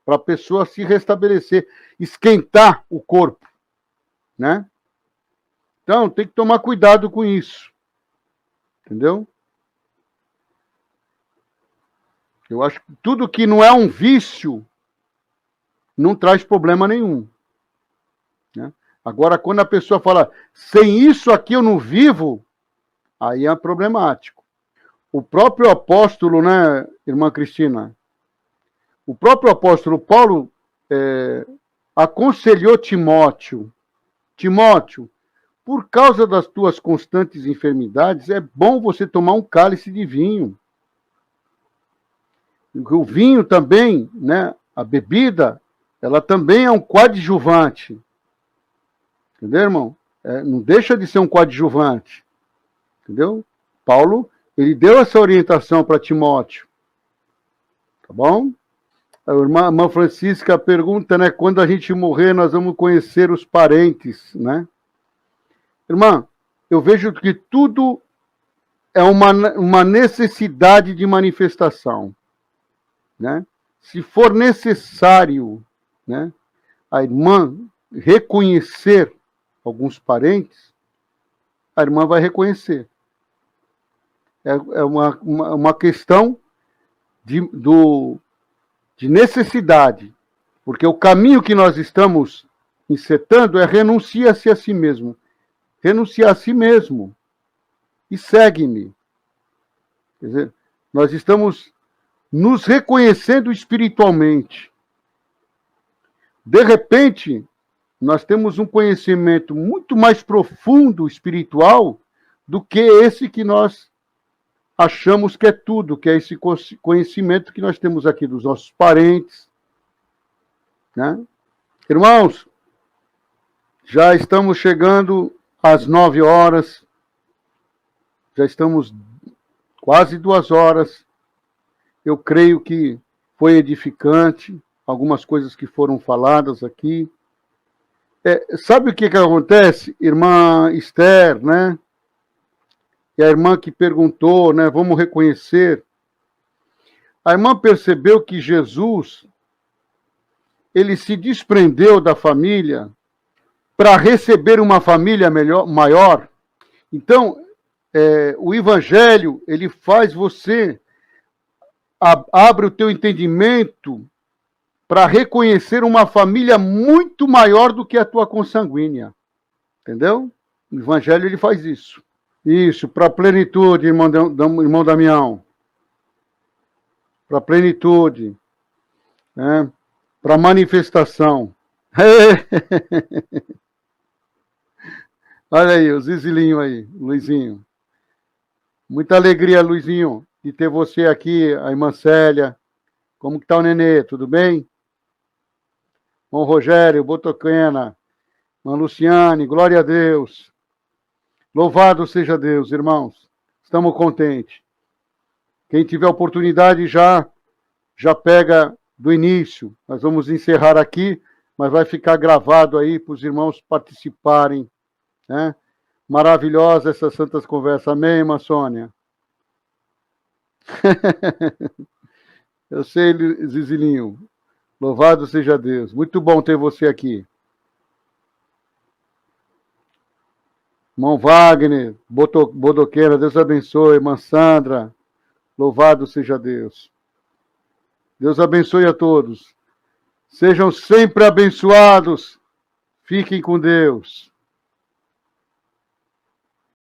para a pessoa se restabelecer, esquentar o corpo, né? Então, tem que tomar cuidado com isso. Entendeu? Eu acho que tudo que não é um vício não traz problema nenhum. Né? Agora, quando a pessoa fala, sem isso aqui eu não vivo, aí é problemático. O próprio apóstolo, né, irmã Cristina? O próprio apóstolo Paulo aconselhou Timóteo. Timóteo, por causa das tuas constantes enfermidades, é bom você tomar um cálice de vinho. O vinho também, né, a bebida, ela também é um coadjuvante. Entendeu, irmão? Não deixa de ser um coadjuvante. Entendeu? Paulo, ele deu essa orientação para Timóteo. Tá bom? A irmã Francisca pergunta, né, quando a gente morrer, nós vamos conhecer os parentes, né? Irmã, eu vejo que tudo é uma necessidade de manifestação, né? Se for necessário, né, a irmã reconhecer alguns parentes, a irmã vai reconhecer. É uma questão de necessidade, porque o caminho que nós estamos encetando é renuncia-se a si mesmo. Renunciar a si mesmo e segue-me. Quer dizer, nós estamos nos reconhecendo espiritualmente. De repente, nós temos um conhecimento muito mais profundo espiritual do que esse que nós achamos que é tudo, que é esse conhecimento que nós temos aqui dos nossos parentes. Né? Irmãos, já estamos chegando às 9 horas, já estamos quase 2 horas. Eu creio que foi edificante, algumas coisas que foram faladas aqui. Sabe o que acontece, irmã Esther, né? E a irmã que perguntou, né? Vamos reconhecer. A irmã percebeu que Jesus, ele se desprendeu da família para receber uma família maior. Então, o Evangelho, ele faz você, abre o teu entendimento para reconhecer uma família muito maior do que a tua consanguínea. Entendeu? O Evangelho, ele faz isso. Isso, para a plenitude, irmão Damião. Para a plenitude. Né? Para a manifestação. Olha aí, o Zizilinho aí, Luizinho. Muita alegria, Luizinho, de ter você aqui, a irmã Célia. Como que tá o Nenê? Tudo bem? Irmão Rogério, Botoquena, irmã Luciane, glória a Deus. Louvado seja Deus, irmãos. Estamos contentes. Quem tiver oportunidade já pega do início. Nós vamos encerrar aqui, mas vai ficar gravado aí para os irmãos participarem. Né? Maravilhosa essas santas conversas. Amém, irmã Sônia? Eu sei, Zizilinho. Louvado seja Deus. Muito bom ter você aqui. Irmão Wagner, Bodoqueira, Deus abençoe. Irmã Sandra, louvado seja Deus. Deus abençoe a todos. Sejam sempre abençoados. Fiquem com Deus.